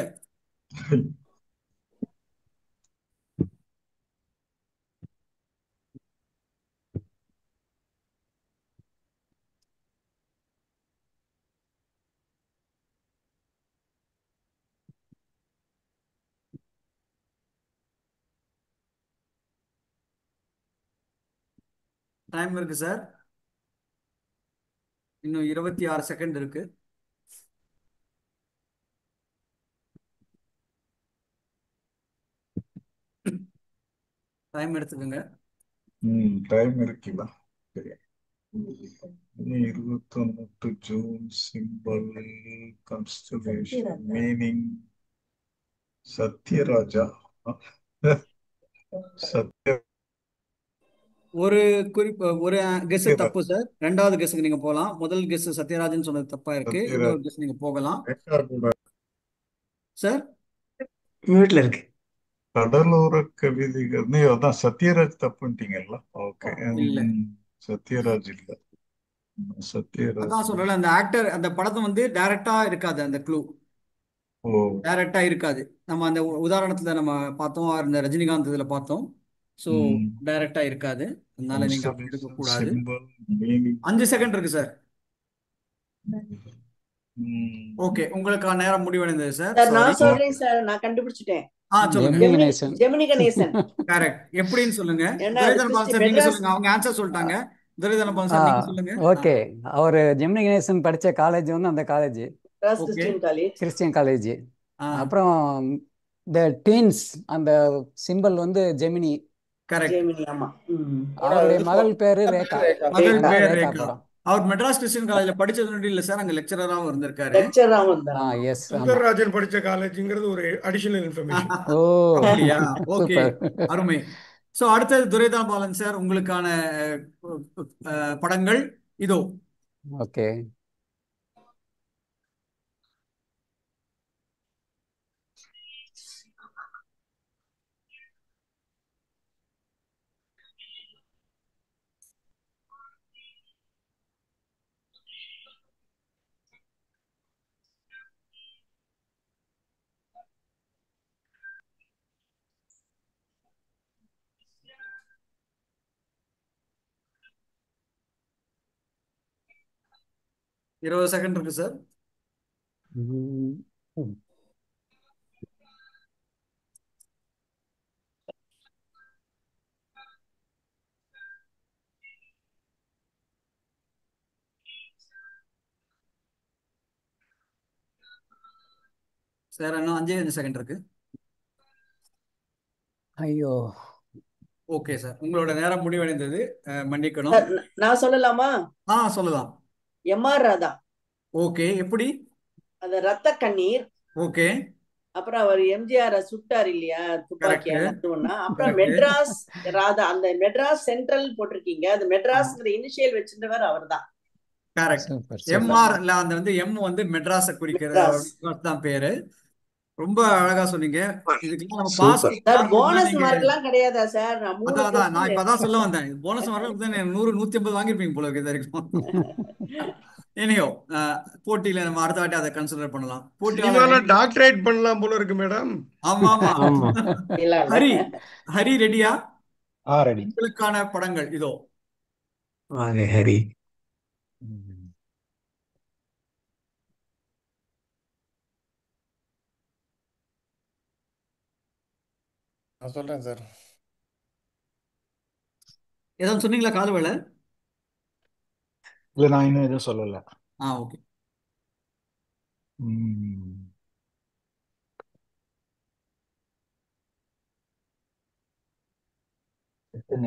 டைம் இருக்கு சார், இன்னும் 26 செகண்ட் இருக்கு. டைம் எடுத்துக்கோங்க.
டைம் இருக்குல்ல. சரி, 28 June. Symbol, constellation, meaning Sathyaraja. Satya
ஒரு கெஸ் தப்பு சார். 2வது கெஸ்ஸுக்கு நீங்க போகலாம். முதல் கெஸ் சத்யராஜன் சொன்னது தப்பா இருக்கு. இன்னொரு கெஸ் நீங்க போகலாம் சார்.
மியூட்ல இருக்கு.
கடலோர கவிதைகள். நீ அதான் சத்யராஜ் தப்புன்ட்டீங்கல்ல. ஓகே,
இல்ல,
சத்யராஜ் இல்ல.
அதான்
சத்யராஜ்.
சொல்றேன், அந்த ஆக்டர் அந்த படத்தை வந்து டைரக்டா இருக்காது, அந்த க்ளூ டைரக்டா இருக்காது. நம்ம அந்த உதாரணத்துல நம்ம பார்த்தோம், அந்த ரஜினிகாந்த் இதுல பார்த்தோம். ஸோ டைரக்டா இருக்காது, அதனால நீங்க அப்படி எடுக்க கூடாது. 5 செகண்ட் இருக்கு சார். ஓகே, உங்களுக்கான நேரம் முடிவடைந்தது சார்.
Sir
sorry.
நான் சொல்றேன் சார், நான் கண்டுபிடிச்சிட்டேன்.
சொல்லுங்க.
ஜெமினி கணேசன்.
ஜெமினி கணேசன்.
கரெக்ட். எப்படின்னு சொல்லுங்க.
ஏன்னா அது
துரைதன பால் சார் நீங்க
மெட்ராஸ்
சொல்லுங்க. அவங்க ஆன்சர் சொல்லிட்டாங்க. துரைதன பால் சார் நீங்க சொல்லுங்க.
ஓகே, அவர் ஜெமினி கணேசன் படித்த காலேஜ் வந்து அந்த college
Madras
okay.
Christian college.
Christian college.
ஆ
அப்புறம் த டீன்ஸ் அந்த சிம்பல் வந்து ஜெமினி.
கரெக்ட்.
ஜெமினி, ஆமா.
அவருடைய மகள் பேரு ரேகா.
மகள்
ரேகா.
பேர்
ரேகா
ரேகா.
படம்.
அவர் மெட்ராஸ் கிறிஸ்டியன் காலேஜ்ல படிச்சது மட்டும் இல்ல சார், அங்க லெக்சரராகவும் இருந்திருக்காரு.
லெக்சராகவும் இருந்தார்.
எஸ், ஆமா.
சுந்தரராஜன் படிச்ச காலேஜ்ங்கிறது ஒரு அடிஷனல் இன்ஃபர்மேஷன்.
ஓ,
அப்படியா? Okay,
super.
அருமை. சோ அடுத்தது துரைதன பாலன் சார், உங்களுக்கான படங்கள் இதோ.
ஓகே,
ம். 20 செகண்ட் இருக்கு சார். சார் இன்னும் 5 செகண்ட் இருக்கு.
ஐயோ,
ஓகே சார், உங்களோட நேரம் முடிவடைந்தது. மன்னிக்கணும்.
சார், நான் சொல்லலாமா?
சொல்லலாம்.
எம்.ஆர். ராதா.
ஓகே, எப்படி?
அது ரத்த கண்ணீர்.
ஓகே,
அப்புறம் அவர் எம்ஜிஆர் சுட்டார் இல்லையா துப்பாக்கியால,
கரெக்ட்
அது ஒண்ணா. அப்புறம்
கரெக்ட்.
மெட்ராஸ் ராதா, அந்த மெட்ராஸ் சென்ட்ரல் போட்டிருக்கீங்க, அது மெட்ராஸ்ங்கிற இனிஷியல் வச்சிருந்தவர் அவர்தான்.
கரெக்ட்.
சூப்பர்
எம்ஆர் இல்ல, அந்த வந்து எம் வந்து மெட்ராஸை குறிக்கிற
மெட்ராஸ்.
தான் பேரு. ரொம்ப அழகா சொன்னீங்க. இதுக்கெல்லாம் நம்ம பாஸ்
சார்,
கொடுக்கலாம்.
போனஸ் மார்க் எல்லாம் கிடையாதா சார்? நான் 3
அதான் நான் இப்ப
கொஸ்டின்
அதான் சொல்ல வந்தேன். போனஸ் மார்க் தான் 100 150 வாங்கியிருப்பீங்க போல இருக்கு இது வரைக்கும். இனியோ போட்டியில நம்ம அடுத்த வாட்டி அதை கன்சிடர் பண்ணலாம்.
சினிமால
போட்டியாளர்
டாக்டரேட் பண்ணலாம் போல இருக்கு மேடம்.
ஆமா ஆமா.
ஆமா.
இல்ல இல்ல.
ஹரி ஹரி ரெடியா?
ரெடி.
உங்களுக்கான படங்கள் இதோ.
வாங்க ஹரி.
நான் சொல்றேன் சார்.
ஏதாவது சொன்னீங்களா காது வேலை?
இல்ல நான் இன்னும் எதுவும் சொல்லல.
ஓகே.
ம்.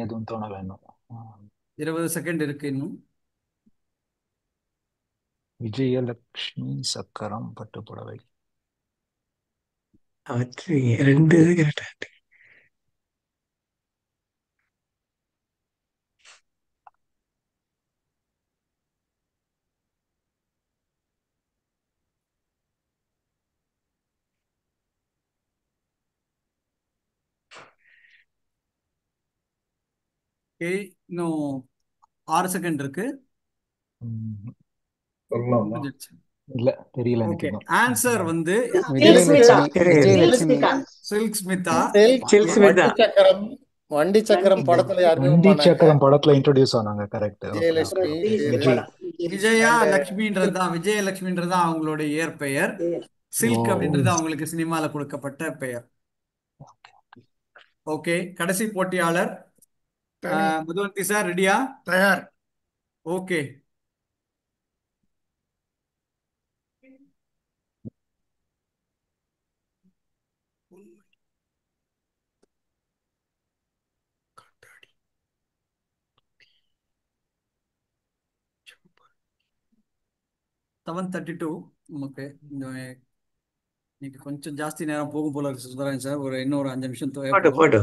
எதுவும் தோணல இன்னும்.
20 செகண்ட் இருக்கு இன்னும்.
விஜயலட்சுமி சக்கரம் பட்டு புடவை.
அவற்று 2 இது கரெக்டா.
ஓகே, இன்னும் 6 செகண்ட் இருக்கு.
சொல்லலாமா?
முடிஞ்சிடுச்சு.
இல்ல தெரியல எனக்கு
ஓகே,
இன்னும்.
ஆன்சர் வந்து
விஜயலட்சுமி.
விஜயலட்சுமி.
சில்க் ஸ்மிதா.
சில்க் ஸ்மிதா.
வண்டி சக்கரம் படத்துல
வண்டி
அறிமுகமானாங்க.
சக்கரம் படத்துல இன்ட்ரோடியூஸ் ஆனாங்க. கரெக்ட்.
விஜயலட்சுமி
விஜய்.
விஜயா லட்சுமின்றதுதான் விஜயலட்சுமின்றதுதான் அவங்களுடைய இயற்பெயர். சில்க் அப்படின்றது அவங்களுக்கு சினிமால கொடுக்கப்பட்ட பெயர். ஓகே, கடைசி போட்டியாளர் மதுவந்தி சார் ரெடியா?
தயார்.
ஓகே. செவன் 32 நமக்கு இன்னைக்கு கொஞ்சம் ஜாஸ்தி நேரம் போகும் போல இருக்கு சுந்தரன் சார். இன்னொரு 5 நிமிஷம்
போட்டு
தேவைப்படும்.
போட்டு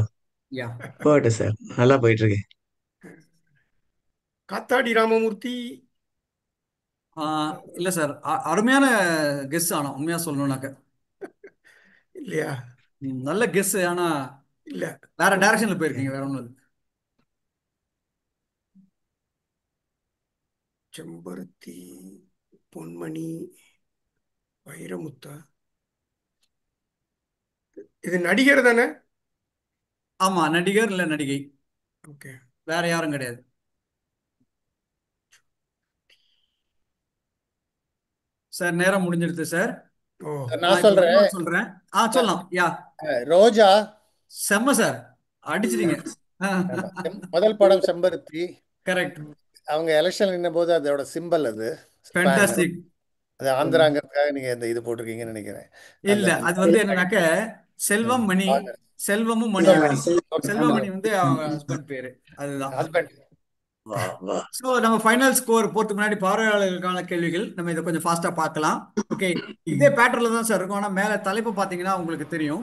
யா
போட்டு சார், நல்லா போயிட்டு இருக்கு.
காத்தாடி ராமமூர்த்தி.
இல்ல சார், அருமையான கெஸ். ஆனா உண்மையா சொல்லணும்னாக்க
இல்லையா?
நல்ல கெஸ். ஆனா
இல்ல,
வேற டைரக்ஷன்ல போயிருக்கீங்க, வேற ஒண்ணும் இல்லை.
செம்பருத்தி, பொன்மணி, வைரமுத்தா. இது நடிகர் தானே?
ஆமா, நடிகர் இல்ல நடிகை.
ஓகே.
வேற யாரும் கிடையாது. சார் நேரம் முடிஞ்சிடுது சார்.
நான்
நான் இப்போ
சொல்றேன்.
இன்னொன்னு சொல்றேன். சொல்லலாம். யா
ரோஜா
செம்ம சார், அடிச்சிட்டீங்க.
முதல் படம் செம்பருத்தி.
கரெக்ட்.
அவங்க எலெக்ஷன் நின்ன போது அதோட சிம்பல் அது.
ஃபேண்டாஸ்டிக்.
அது ஆந்திராங்கிறதுக்காக நீங்க இந்த இது போட்டிருக்கீங்கன்னு நினைக்கிறேன்.
இல்ல, அது வந்து என்னன்னாக்க செல்வம் மணி, செல்வமும் மணிமணி. செல்வமணி வந்து அவங்க ஹஸ்பண்ட் பேரு, அதுதான். ஸோ நம்ம ஃபைனல் ஸ்கோர் போறதுக்கு முன்னாடி பார்வையாளர்களுக்கான கேள்விகள் நம்ம இதை கொஞ்சம் ஃபாஸ்டா பார்க்கலாம். ஓகே, இதே பேட்டர்ல தான் சார் இருக்கும். ஆனா மேல தலைப்பு பாத்தீங்கன்னா உங்களுக்கு தெரியும்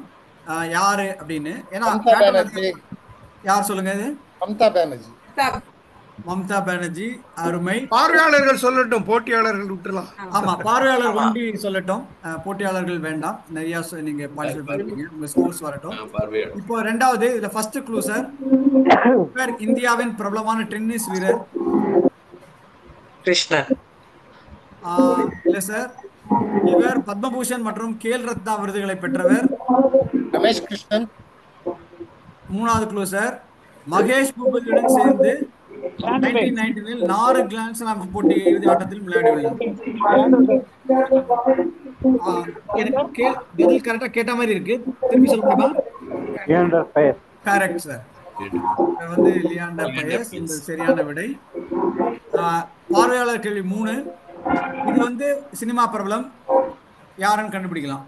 யாரு அப்படின்னு. ஏன்னா யார் சொல்லுங்க இது?
மம்தா பானர்ஜி.
மம்தா பானர்ஜி. அருமை.
பார்வையாளர்கள் சொல்லட்டும், போட்டியாளர்கள் விட்டுலாம்.
ஆமா, பார்வையாளர் ஒண்டி சொல்லட்டும், போட்டியாளர்கள் வேண்டாம். நிறைய நீங்க பார்ட்டிசிபேட் பண்ணிருக்கீங்க, உங்க ஸ்கோர்ஸ் வரட்டும். இப்போ ரெண்டாவது, இதுல ஃபர்ஸ்ட் க்ளூ சார். இவர் இந்தியாவின் பிரபலமான டென்னிஸ் வீரர்.
கிருஷ்ணன்.
இல்ல சார், இவர் பத்மபூஷன் மற்றும் கேல் ரத்னா விருதுகளை பெற்றவர்.
ரமேஷ் கிருஷ்ணன்.
மூணாவது க்ளூ சார். மகேஷ் பூபதியுடன் சேர்ந்து 1990 4 கிராண்ட் ஸ்லாம் போட்டி இறுதி ஆட்டத்தில் விளையாடியுள்ளார். எனக்கு பதில் கரெக்டா கேட்ட மாதிரி இருக்கு, திருப்பி சொல்ல முடியுமா? கரெக்ட் சார், வந்து லியாண்டர் பயஸ். இந்த சரியான விடை. பார்வையாளர் கேள்வி 3. இது வந்து சினிமா பிரபலம், யாருன்னு கண்டுபிடிக்கலாம்.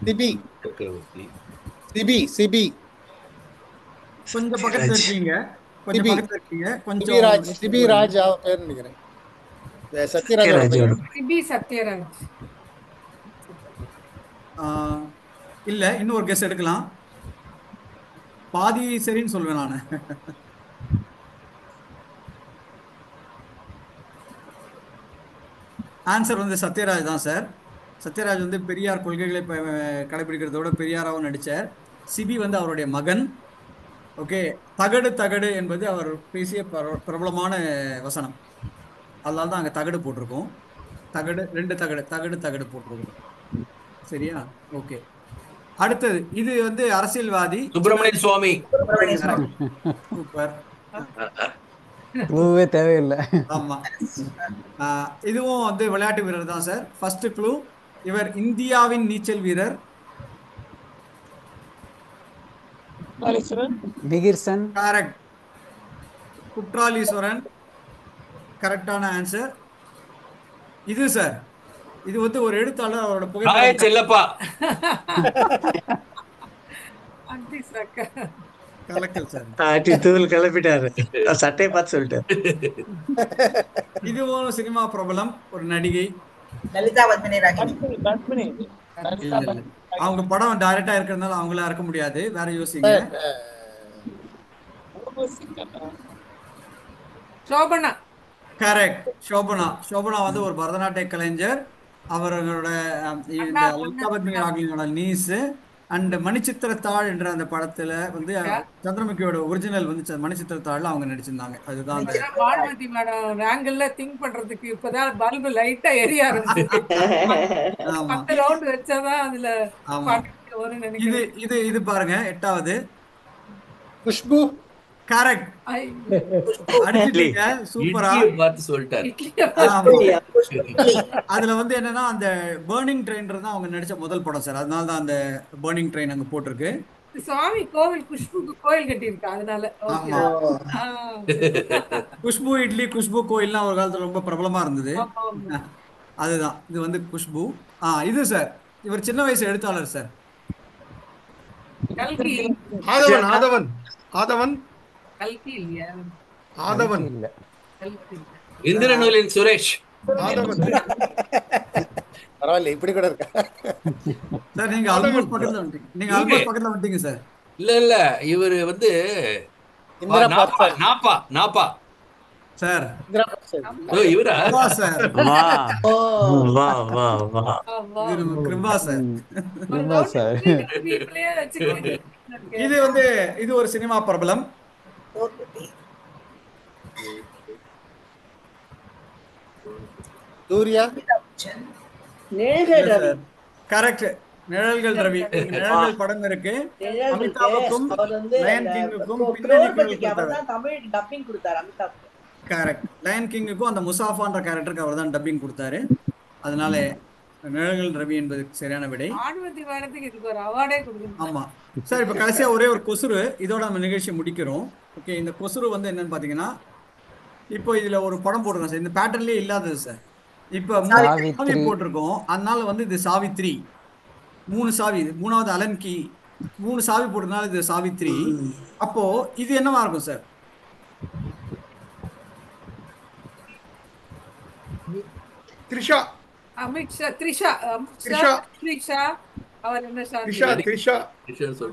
சிபி. சிபி. சிபி.
கொஞ்சம் பக்கத்துல இருக்கீங்க, கொஞ்சம் பக்கத்துல இருக்கீங்க. கொஞ்சம்
சிபி ராஜ் பேர் நினைக்கிறேன். சத்யராஜ்.
சிபி சத்யராஜ்.
இல்ல, இன்னும் ஒரு கெஸ் எடுக்கலாம். பாதி சரின்னு சொல்வேன் நான். ஆன்சர் வந்து சத்யராஜ் தான் சார். சத்யராஜ் வந்து பெரியார் கொள்கைகளை கடைபிடிக்கிறதோட பெரியாராவும் நடிச்சார். சிபி வந்து அவருடைய மகன். ஓகே, தகடு தகடு என்பது அவர் பேசிய பிரபலமான வசனம், அதனால தான் அங்கே தகடு போட்டிருக்கோம். தகடு, 2 தகடு, தகடு தகடு போட்டிருக்கோம். சரியா? ஓகே, அடுத்தது இது வந்து அரசியல்வாதி
சுப்பிரமணிய சுவாமி.
சூப்பர்,
தேவையில்லை.
ஆமா, இதுவும் வந்து விளையாட்டு வீரர் தான் சார். ஃபர்ஸ்ட் க்ளூ, இவர் இந்தியாவின் நீச்சல் வீரர்.
கரெக்ட்.
குற்றாலீஸ்வரன் கரெக்டான ஆன்சர். இது சார், இது வந்து ஒரு எழுத்தாளர், அவரோட புகைப்படம்.
செல்லப்பா.
கலக்கல் சார்.
தூள் கிளப்பிட்டாரு, சட்டையை பார்த்து சொல்லிட்டாரு.
இதுவும் சினிமா பிரபலம், ஒரு நடிகை.
லலிதா பத்மினி.
அவங்க படம் டைரக்டா இருக்கிறதுனால அவங்கள இருக்க முடியாது, வேற யோசிங்க.
சோபனா.
கரெக்ட், சோபனா. சோபனா வந்து ஒரு பரதநாட்டிய கலைஞர். அவர்களோட லலிதா பத்மினி ராகினோட நீஸ். அண்ட் மணிச்சித்திரத்தாள் என்ற அந்த படத்துல வந்து சந்திரமுகியோட ஒரிஜினல் வந்து மணிச்சித்திரத்தாள்ல அவங்க நடிச்சிருந்தாங்க. அதுதான்
பானுமதி மேடம் ஆங்கிள் திங்க் பண்றதுக்கு இப்பதான் பல்பு லைட்டா எரிய ஆரம்பிச்சு. 10 ரவுண்ட் வச்சாதான் அதுல
இது இது இது பாருங்க, 8வது.
குஷ்பு.
கரெக்ட், அடிச்சிட்டீங்க, சூப்பரா
பார்த்து சொல்லிட்டாரு.
அதுல வந்து என்னன்னா அந்த பர்னிங் ட்ரெயின் தான் அவங்க நடிச்ச முதல் படம் சார், அதனால தான் அந்த பர்னிங் ட்ரெயின் அங்க போட்டிருக்கு.
சுவாமி கோவில், குஷ்புக்கு கோயில் கட்டியிருக்கா, அதனால.
குஷ்பு இட்லி, குஷ்பு கோயில்லாம் ஒரு காலத்துல ரொம்ப பிரபலமா இருந்தது. அதுதான், இது வந்து குஷ்பு. இது சார், இவர் சின்ன வயசு எழுத்தாளர் சார்.
ஆதவன். ஆதவன். ஆதவன்.
கல்கி இல்லையா?
ஆதவன்
இல்ல.
இந்திரநூலின் சுரேஷ்.
ஆதவன்.
பரவாயில்ல, இப்படி கூட இருக்கா
சார்? நீங்க ஆல்மோஸ்ட் பக்கத்துல வந்துட்டீங்க. நீங்க ஆல்மோஸ்ட் பக்கத்துல வந்துட்டீங்க சார்.
இல்ல இவரு வந்து நாப்பா. நாப்பா
சார்.
இவரா
சார்?
வா வா வா.
கிருபா சார்.
சார்,
இது வந்து இது ஒரு சினிமா பிரபலம்.
சூர்யா.
கரெக்ட், நிழல்கள் ரவி. நிழல்கள் படம் இருக்கு. அமிதாபுக்கும் லயன் கிங்குக்கும் பின்னணி குரல் கொடுத்தார்.
தமிழ் டப்பிங் கொடுத்தாரு அமிதாப்.
கரெக்ட், லயன் கிங்குக்கும் அந்த முசாஃபான்ற கேரக்டருக்கு அவர் தான் டப்பிங் கொடுத்தாரு. அதனால நிழல்கள் ரவி என்பதற்கு சரியான விடை.
பானுமதி மேடத்துக்கு இதுக்கு ஒரு அவார்டே கொடுக்கணும்.
ஆமா சார். இப்போ கடைசியா ஒரே ஒரு கொசுறு, இதோட நம்ம நிகழ்ச்சியை முடிக்கிறோம். ஓகே, இந்த கொசுறு வந்து என்னன்னு பாத்தீங்கன்னா, இப்போ இதுல ஒரு படம் போட்டிருக்கோம் சார், இந்த பேட்டர்ன்லயே இல்லாதது சார். இப்போ 3 சாவி
சாவித்ரி.
போட்டிருக்கோம், அதனால வந்து இது சாவித்ரி. 3 சாவி, இது 3வது அலன் கீ, 3 சாவி போட்டதுனால இது சாவித்ரி. அப்போ இது என்னவா இருக்கும் சார்?
த்ரிஷா.
அமித்ஷா, த்ரிஷா,
த்ரிஷா.
த்ரிஷா, அவர் என்ன சார்?
த்ரிஷா த்ரிஷா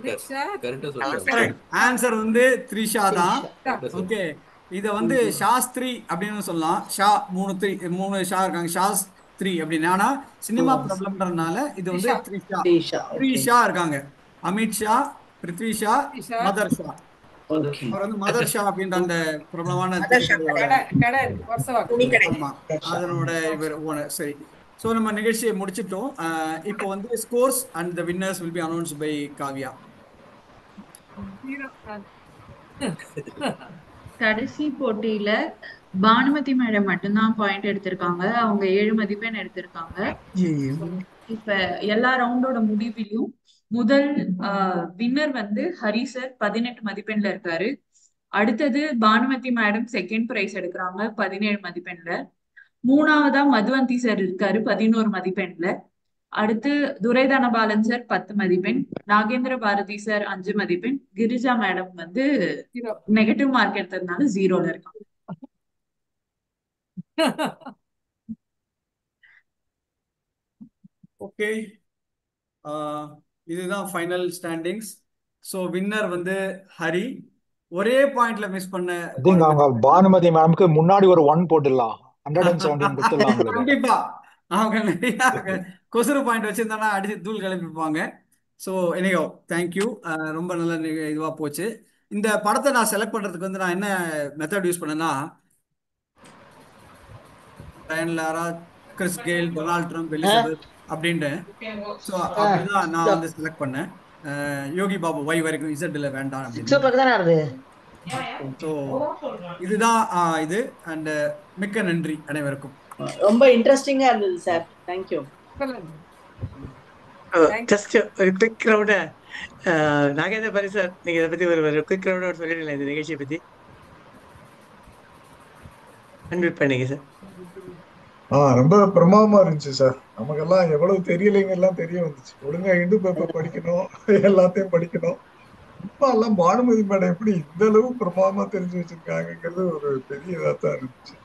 த்ரிஷா.
ஆன்சர் வந்து த்ரிஷா தான். ஓகே, இத வந்து சாஸ்திரி அப்படின்னு சொல்லலாம். ஷா 3 ஷா இருக்காங்க, சாஸ்திரி அப்படின்னு. ஆனா சினிமா பிரபலம்ன்றதுனால இது வந்து த்ரிஷா இருக்காங்க. அமித்ஷா, பிருத்வி ஷா, மதர் ஷா. அவர் வந்து மதர் ஷா அப்படின்ற அந்த பிரபலமான அதனோட இவர் ஓனர். சரி, ஸோ நம்ம நிகழ்ச்சியை முடிச்சிட்டோம். இப்போ வந்து scores and the winners will be announced by Kavya.
கடைசி போட்டியில பானுமதி மேடம் மட்டும்தான் பாயிண்ட் எடுத்திருக்காங்க. அவங்க 7 மதிப்பெண் எடுத்திருக்காங்க. இப்ப எல்லா ரவுண்டோட முடிவிலும் முதல் வின்னர் வந்து ஹரி சார் 18 மதிப்பெண்ல இருக்காரு. அடுத்தது பானுமதி மேடம் செகண்ட் பிரைஸ் எடுக்கிறாங்க 17 மதிப்பெண்ல. 3வதா மதுவந்தி சார் இருக்காரு 11 மதிப்பெண்ல. அடுத்து துரைதனபாலன் சார் 10 மதிப்பெண், நாகேந்திர பாரதி சார் 5 மதிப்பெண், கிரிஜா மேடம் வந்து நெகட்டிவ் மார்க் எடுத்ததுனால 0ல இருக்காங்க.
ஓகே, இதுதான் ஃபைனல் ஸ்டாண்டிங்ஸ். ஸோ வின்னர் வந்து ஹரி. ஒரே பாயிண்ட்ல மிஸ் பண்ண
அவங்க பானுமதி மேம்க்கு முன்னாடி ஒரு 1 போட்டுடலாம், 117 கொடுத்துடலாம்.
கண்டிப்பா அவங்க நிறைய கொசுறு பாயிண்ட் வச்சிருந்தானா அடிச்சு தூள் கிளப்பிப்பாங்க. ஸோ எனிஹோ தேங்க்யூ, ரொம்ப நல்ல இதுவாக போச்சு. இந்த படத்தை நான் செலக்ட் பண்றதுக்கு வந்து நான் என்ன மெத்தட் யூஸ் பண்ணேன்னா, Diane Lara, Chris Gayle, Donald Trump, Elizabeth அப்படின்ட்டு. ஸோ அப்படிதான் நான் வந்து செலக்ட் பண்ணேன். யோகி பாபு ஒய் வரைக்கும் இசட்ல வேண்டாம் அப்படின்னு. ஸோ இதுதான் இது. அண்ட் மிக்க நன்றி அனைவருக்கும்.
ரொம்ப இன்ட்ரெஸ்டிங்கா இருந்தது சார். தேங்க்யூ.
ஜஸ்ட் ஒரு குயிக் ரவுண்டா நாகேந்திர பாரி சார், நீங்க இதை பத்தி ஒரு குயிக் ரவுண்டா சொல்லிடுங்களேன் இந்த நிகழ்ச்சியை பத்தி. அன்மியூட் பண்ணீங்க சார்.
ரொம்ப பிரமாதமா இருந்துச்சு சார். நமக்கெல்லாம் எவ்வளவு தெரியலைங்க எல்லாம் தெரிய வந்துச்சு. ஒழுங்கா இந்து பேப்பர் படிக்கணும், எல்லாத்தையும் படிக்கணும். இப்ப எல்லாம் பானுமதி மேடம் எப்படி இந்த அளவு பிரமாதமா தெரிஞ்சு வச்சிருக்காங்கிறது ஒரு பெரிய இதா தான் இருந்துச்சு.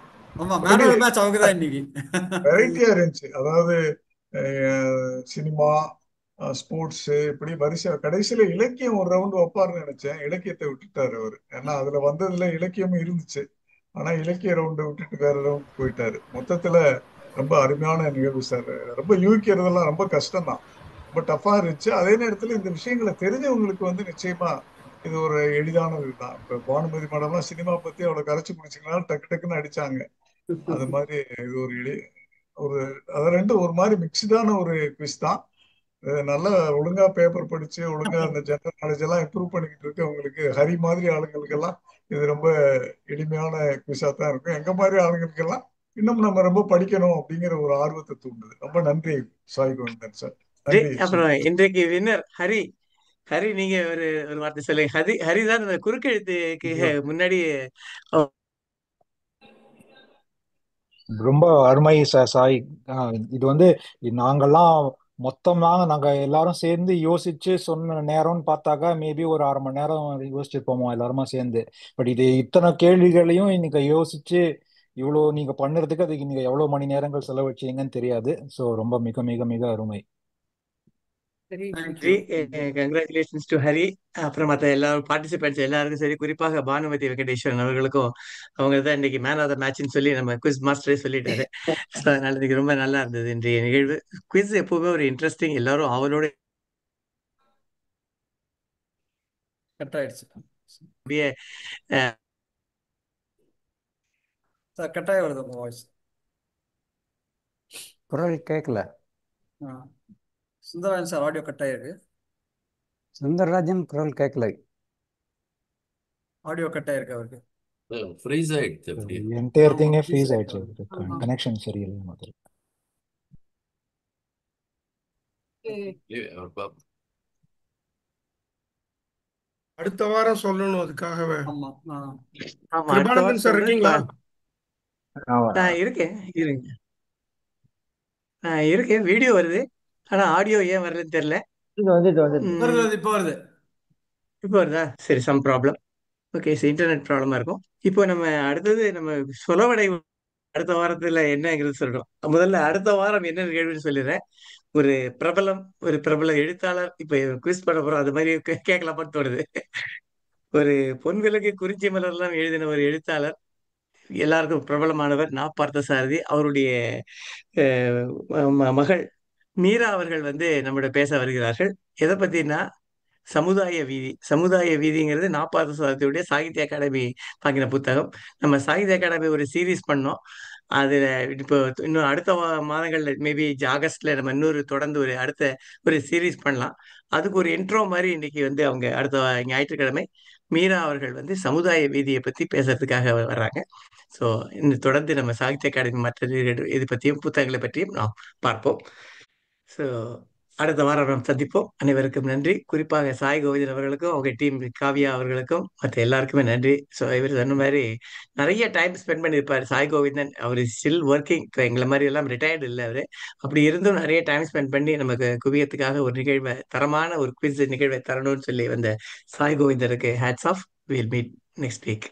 வெரைட்டியா இருந்துச்சு. அதாவது சினிமா, ஸ்போர்ட்ஸ், இப்படி வரிசை. கடைசியில இலக்கியம் ஒரு ரவுண்டு வைப்பாருன்னு நினைச்சேன். இலக்கியத்தை விட்டுட்டாரு அவரு. ஏன்னா அதுல வந்ததுல இலக்கியமும் இருந்துச்சு. ஆனா இலக்கிய ரவுண்டை விட்டுட்டு வேற ரவுண்ட் போயிட்டாரு. மொத்தத்துல ரொம்ப அருமையான நிகழ்வு சார். ரொம்ப யூகிக்கிறதெல்லாம் ரொம்ப கஷ்டம் தான், ரொம்ப டஃபா இருந்துச்சு. அதே நேரத்துல இந்த விஷயங்களை தெரிஞ்சவங்களுக்கு வந்து நிச்சயமா இது ஒரு எளிதானது தான். இப்ப பானுமதி மேடம்லாம் சினிமா பத்தி அவ்வளவு கரைச்சி குடிச்சிங்கனாலும் டக்கு டக்குன்னு அடிச்சாங்க. அது மாதிரி இது ஒரு அது ரெண்டும் ஒரு மாதிரி மிக்ஸ்டான ஒரு குவிஸ் தான். நல்லா ஒழுங்கா பேப்பர் படிச்சு ஒழுங்கா அந்த ஜெனரல் நாலேஜ் எல்லாம் இம்ப்ரூவ் பண்ணிக்கிட்டு இருக்கு. உங்களுக்கு ஹரி மாதிரி ஆளுங்களுக்கெல்லாம் இது ரொம்ப எளிமையான குவிஸா தான் இருக்கும். எங்க மாதிரி ஆளுங்களுக்கெல்லாம் இன்னும் நம்ம ரொம்ப படிக்கணும் அப்படிங்கிற ஒரு ஆர்வத்தை தூண்டுது. ரொம்ப நன்றி சாய் கோவிந்தன் சார்.
அப்புறம் இன்றைக்கு வின்னர் ஹரி. ஹரி, நீங்க ஒரு வார்த்தை சொல்லுங்க. ஹரிதான் அந்த குறுக்கெழுத்துக்கு முன்னாடி.
ரொம்ப அருமை சாய். இது வந்து நாங்கெல்லாம் நாங்க எல்லாரும் சேர்ந்து யோசிச்சு சொன்ன நேரம்னு பார்த்தாக்கா மேபி ஒரு 1/2 மணி நேரம் யோசிச்சிருப்போமோ எல்லாருமா சேர்ந்து. பட் இது இத்தனை கேள்விகளையும் நீங்க யோசிச்சு இவ்வளவு நீங்க பண்ணுறதுக்கு அதுக்கு நீங்க எவ்வளவு மணி நேரங்கள் செலவழிச்சீங்கன்னு தெரியாது. ஸோ ரொம்ப மிக மிக மிக அருமை.
Congratulations to Hari. அப்புறம் மற்ற எல்லா பார்ட்டிசிபென்ட்ஸ் எல்லாருக்கும் சரி, குறிப்பாக பானுமதி வெங்கடேஸ்வரன் அவர்களுக்கும். அவங்க தான் இன்னைக்கு மேன் ஆஃப் த மேட்ச்னு சொல்லி நம்ம குவிஸ் மாஸ்டரே சொல்லிட்டாரு. அதனால இன்னைக்கு ரொம்ப நல்லா இருந்தது இன்றைய நிகழ்வு. குவிஸ் எப்பவுமே ஒரு இன்ட்ரெஸ்டிங், எல்லாரும் அவளோட
கட்டாயம் வருது வாய்ஸ்.
குரல் கேட்கல.
சுந்தரராஜன் சார் ஆடியோ கட் ஆயிருக்கு.
சுந்தரராஜன் குரல் கேட்கல.
ஆடியோ கட் ஆயிருக்கு அவருக்கு.
ஃப்ரீஸ் ஆயிடுச்சு.
என்டையர் திங்கே ஃப்ரீஸ் ஆயிடுச்சு. கனெக்ஷன் சரியில்லை மாதிரி.
அடுத்த வாரம் சொல்லணும் அதுக்காகவே.
ஆமா
ஆமா, அடுத்த
கிருபானந்தன்
வாரம்
சார்
சொல்றேன்.
இருக்கீங்களா?
நான் இருக்கேன், இருங்க. நான் இருக்கேன். வீடியோ வருது, ஆனா ஆடியோ ஏன் வரலன்னு தெரியல.
வருது, இப்போ வருது.
இப்போ வருதா? சரி, சம் ப்ராப்ளம். ஓகே, இன்டர்நெட் ப்ராப்ளமா இருக்கும். இப்போ நம்ம அடுத்தது நம்ம சொலவடை அடுத்த வாரத்துல என்னங்கிறது சொல்றோம். முதல்ல அடுத்த வாரம் என்ன நிகழ்வுன்னு சொல்லிடுறேன். ஒரு பிரபல எழுத்தாளர் இப்ப குவிஸ் பண்ண போறோம், அது மாதிரி கேட்கலாமான்னு தோணுது. ஒரு பொன்விளக்கு குறிஞ்சி மலர்லாம் எழுதின ஒரு எழுத்தாளர், எல்லாருக்கும் பிரபலமானவர் நா பார்த்தசாரதி. அவருடைய மகள் மீரா அவர்கள் வந்து நம்மிட பேச வருகிறார்கள். எதை பத்தினா சமுதாய வீதிங்கிறது நாப்பாத சாரதியுடைய சாகித்ய அகாடமி வாங்கின புத்தகம். நம்ம சாகித்ய அகாடமி ஒரு சீரீஸ் பண்ணோம். அதுல இப்போ இன்னும் அடுத்த மாதங்கள்ல மேபி ஆகஸ்ட்ல நம்ம இன்னொரு தொடர்ந்து அடுத்த ஒரு சீரீஸ் பண்ணலாம். அதுக்கு ஒரு இன்ட்ரோ மாதிரி இன்னைக்கு வந்து அவங்க அடுத்த ஞாயிற்றுக்கிழமை மீரா அவர்கள் வந்து சமுதாய வீதியை பத்தி பேசுறதுக்காக வர்றாங்க. ஸோ இன்னும் தொடர்ந்து நம்ம சாகித்ய அகாடமி மற்ற இது பற்றியும் புத்தகங்களை பற்றியும் நாம் பார்ப்போம். ஸோ அடுத்த வாரம் நாம் சந்திப்போம். அனைவருக்கும் நன்றி. குறிப்பாக சாய் கோவிந்தன் அவர்களுக்கும் அவங்க டீம் காவியா அவர்களுக்கும் மற்ற எல்லாருக்குமே நன்றி. ஸோ இவர் சொன்ன மாதிரி நிறைய டைம் ஸ்பெண்ட் பண்ணியிருப்பார் சாய் கோவிந்தன். அவர் ஸ்டில் ஒர்க்கிங். இப்போ எங்களை மாதிரி எல்லாம் ரிட்டையர்டு இல்லை அவர். அப்படி இருந்தும் நிறைய டைம் ஸ்பெண்ட் பண்ணி நமக்கு குவியத்துக்காக ஒரு நிகழ்வை, தரமான ஒரு குவிஸ் நிகழ்வை தரணும்னு சொல்லி வந்த சாய் கோவிந்தருக்கு hats off. Will meet next week.